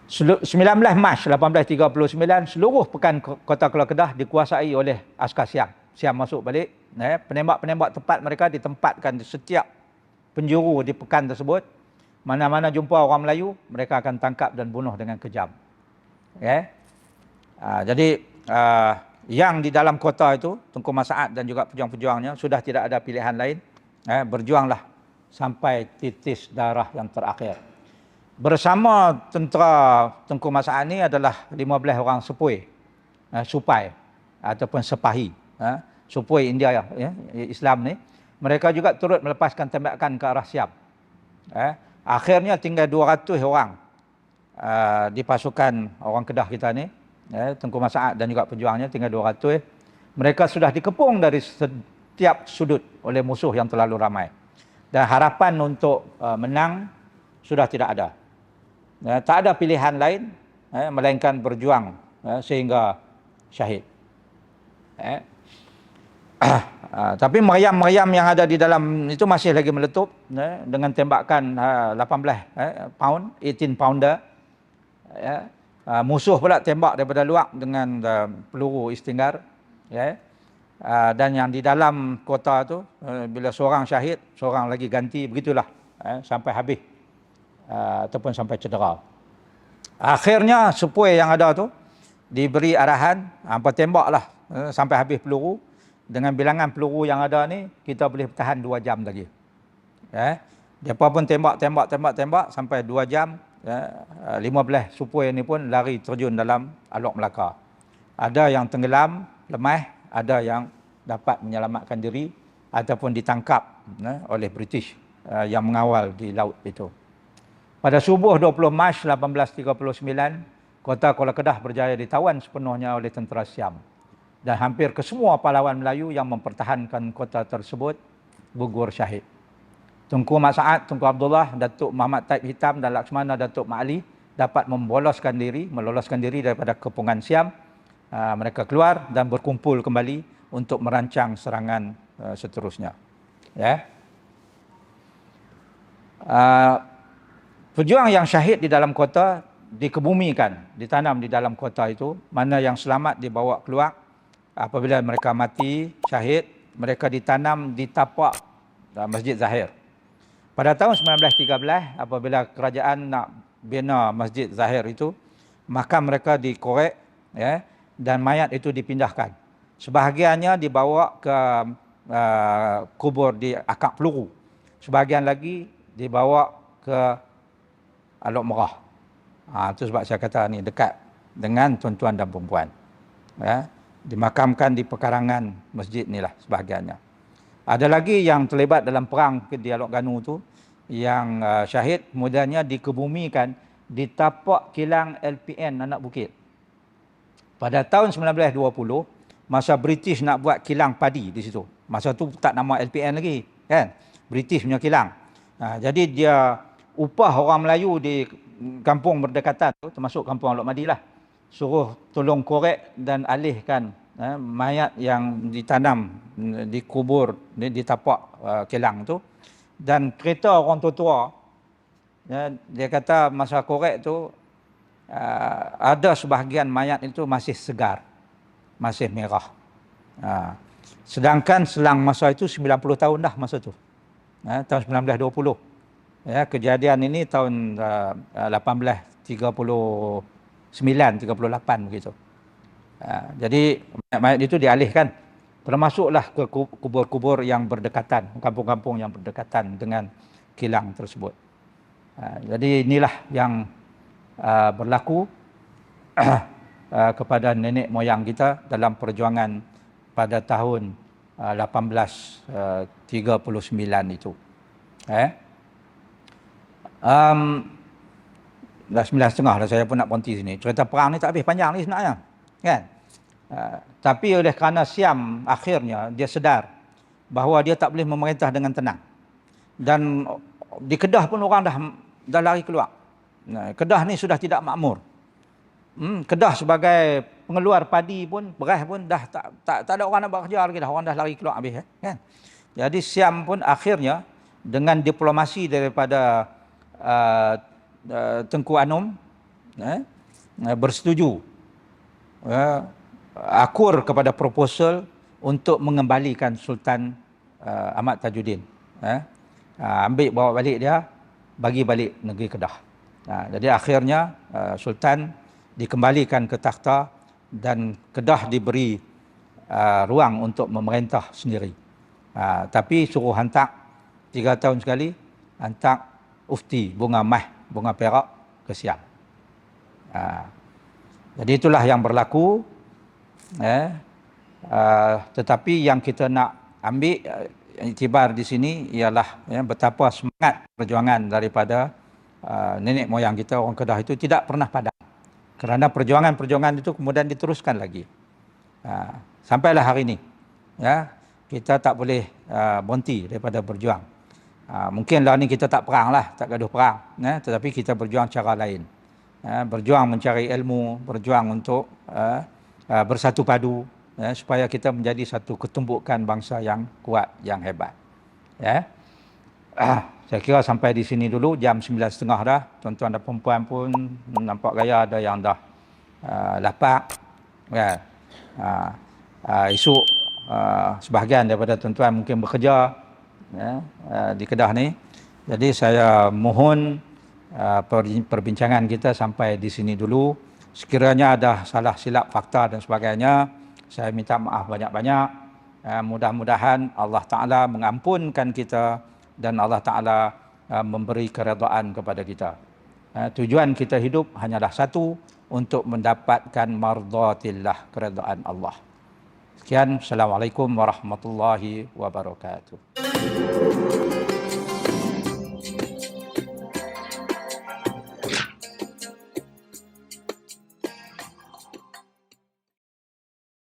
19 Mac 1839, seluruh pekan Kota Kuala Kedah dikuasai oleh askar Siam. Siam masuk balik. Penembak-penembak tepat mereka ditempatkan di setiap penjuru di pekan tersebut. Mana-mana jumpa orang Melayu, mereka akan tangkap dan bunuh dengan kejam. Jadi yang di dalam kota itu, Tunku Mat Saat dan juga pejuang-pejuangnya sudah tidak ada pilihan lain. Berjuanglah sampai titis darah yang terakhir. Bersama tentera Tunku Mat Saat ini adalah 15 orang supai ataupun sepahi. Supui India Islam ni. Mereka juga turut melepaskan tembakan ke arah Siam. Akhirnya tinggal 200 orang di pasukan orang Kedah kita ni. Tunku Mat Saat dan juga pejuangnya tinggal 200. Mereka sudah dikepung dari setiap sudut oleh musuh yang terlalu ramai. Dan harapan untuk menang sudah tidak ada. Tak ada pilihan lain melainkan berjuang sehingga syahid. Tapi meriam-meriam yang ada di dalam itu masih lagi meletup dengan tembakan 18 pounder. Musuh pula tembak daripada luar dengan peluru istinggar. Dan yang di dalam kota tu bila seorang syahid, seorang lagi ganti, begitulah sampai habis ataupun sampai cedera. Akhirnya supui yang ada tu diberi arahan hampa tembaklah sampai habis peluru. Dengan bilangan peluru yang ada ni, kita boleh bertahan 2 jam lagi. Mereka pun tembak sampai 2 jam. 15 supui ni pun lari terjun dalam Alok Melaka. Ada yang tenggelam, lemah, ada yang dapat menyelamatkan diri ataupun ditangkap oleh British yang mengawal di laut itu. Pada subuh 20 Mac 1839, Kota Kuala Kedah berjaya ditawan sepenuhnya oleh tentera Siam. Dan hampir kesemua pahlawan Melayu yang mempertahankan kota tersebut gugur syahid. Tunku Mat Saat, Tunku Abdullah, Datuk Muhammad Taib Hitam dan Laksmana Datuk Mak Ali dapat meloloskan diri daripada kepungan Siam. Mereka keluar dan berkumpul kembali untuk merancang serangan seterusnya. Uh, Pejuang yang syahid di dalam kota dikebumikan, ditanam di dalam kota itu. Mana yang selamat dibawa keluar. Apabila mereka mati, syahid, mereka ditanam di tapak Masjid Zahir. Pada tahun 1913, apabila kerajaan nak bina Masjid Zahir itu, maka mereka dikorek, ya, dan mayat itu dipindahkan. Sebahagiannya dibawa ke kubur di Akak Peluru. Sebahagian lagi dibawa ke Alok Merah. Itu sebab saya kata ni dekat dengan tuan-tuan dan perempuan. Ya, dimakamkan di pekarangan masjid ni lah sebahagiannya. Ada lagi yang terlibat dalam perang di Alok Ganu tu, yang syahid, kemudiannya dikebumikan di tapak kilang LPN Anak Bukit. Pada tahun 1920, masa British nak buat kilang padi di situ. Masa tu tak nama LPN lagi, kan? British punya kilang. Jadi dia upah orang Melayu di kampung berdekatan tu, termasuk kampung Alok Madi lah, suruh tolong korek dan alihkan mayat yang ditanam, dikubur di tapak kilang tu. Dan kereta orang tua-tua, dia kata masa korek tu ada sebahagian mayat itu masih segar, masih merah. Sedangkan selang masa itu 90 tahun dah masa tu, tahun 1920. Ya, kejadian ini tahun 1839-38 begitu. Jadi mayat itu dialihkan, termasuklah ke kubur-kubur yang berdekatan, kampung-kampung yang berdekatan dengan kilang tersebut. Jadi inilah yang berlaku kepada nenek moyang kita dalam perjuangan pada tahun 1839 itu. Dah 9.30 dah, saya pun nak berhenti sini. Cerita perang ni tak habis panjang ni sebenarnya, kan? Tapi oleh kerana Siam akhirnya dia sedar bahawa dia tak boleh memerintah dengan tenang. Dan di Kedah pun orang dah lari keluar. Kedah ni sudah tidak makmur. Kedah sebagai pengeluar padi pun, beras pun dah tak ada orang nak bekerja lagi dah. Orang dah lari keluar habis, kan? Jadi Siam pun akhirnya dengan diplomasi daripada Tengku Anum, bersetuju, akur kepada proposal untuk mengembalikan Sultan Ahmad Tajuddin. Ambil bawa balik dia, bagi balik negeri Kedah. Jadi akhirnya Sultan dikembalikan ke takhta dan Kedah diberi ruang untuk memerintah sendiri. Tapi suruh hantar 3 tahun sekali, hantar ufti bunga mah, bunga perak ke Siam. Jadi itulah yang berlaku. Tetapi yang kita nak ambil iktibar di sini ialah betapa semangat perjuangan daripada nenek moyang kita orang Kedah itu tidak pernah padam. Kerana perjuangan-perjuangan itu kemudian diteruskan lagi. Sampailah hari ini, ya, kita tak boleh berhenti daripada berjuang. Mungkinlah ni kita tak perang lah, tak gaduh perang, tetapi kita berjuang cara lain. Berjuang mencari ilmu, berjuang untuk bersatu padu, supaya kita menjadi satu ketumbukan bangsa yang kuat, yang hebat. Saya kira sampai di sini dulu, jam 9.30 dah. Tuan-tuan dan perempuan pun nampak gaya ada yang dah lapak. Esok sebahagian daripada tuan-tuan mungkin bekerja di Kedah ni. Jadi saya mohon perbincangan kita sampai di sini dulu. Sekiranya ada salah silap fakta dan sebagainya, saya minta maaf banyak-banyak. Mudah-mudahan Allah Ta'ala mengampunkan kita dan Allah Ta'ala memberi keredaan kepada kita. Tujuan kita hidup hanyalah satu, untuk mendapatkan mardhatillah, keredaan Allah. Sekian, Assalamualaikum warahmatullahi wabarakatuh.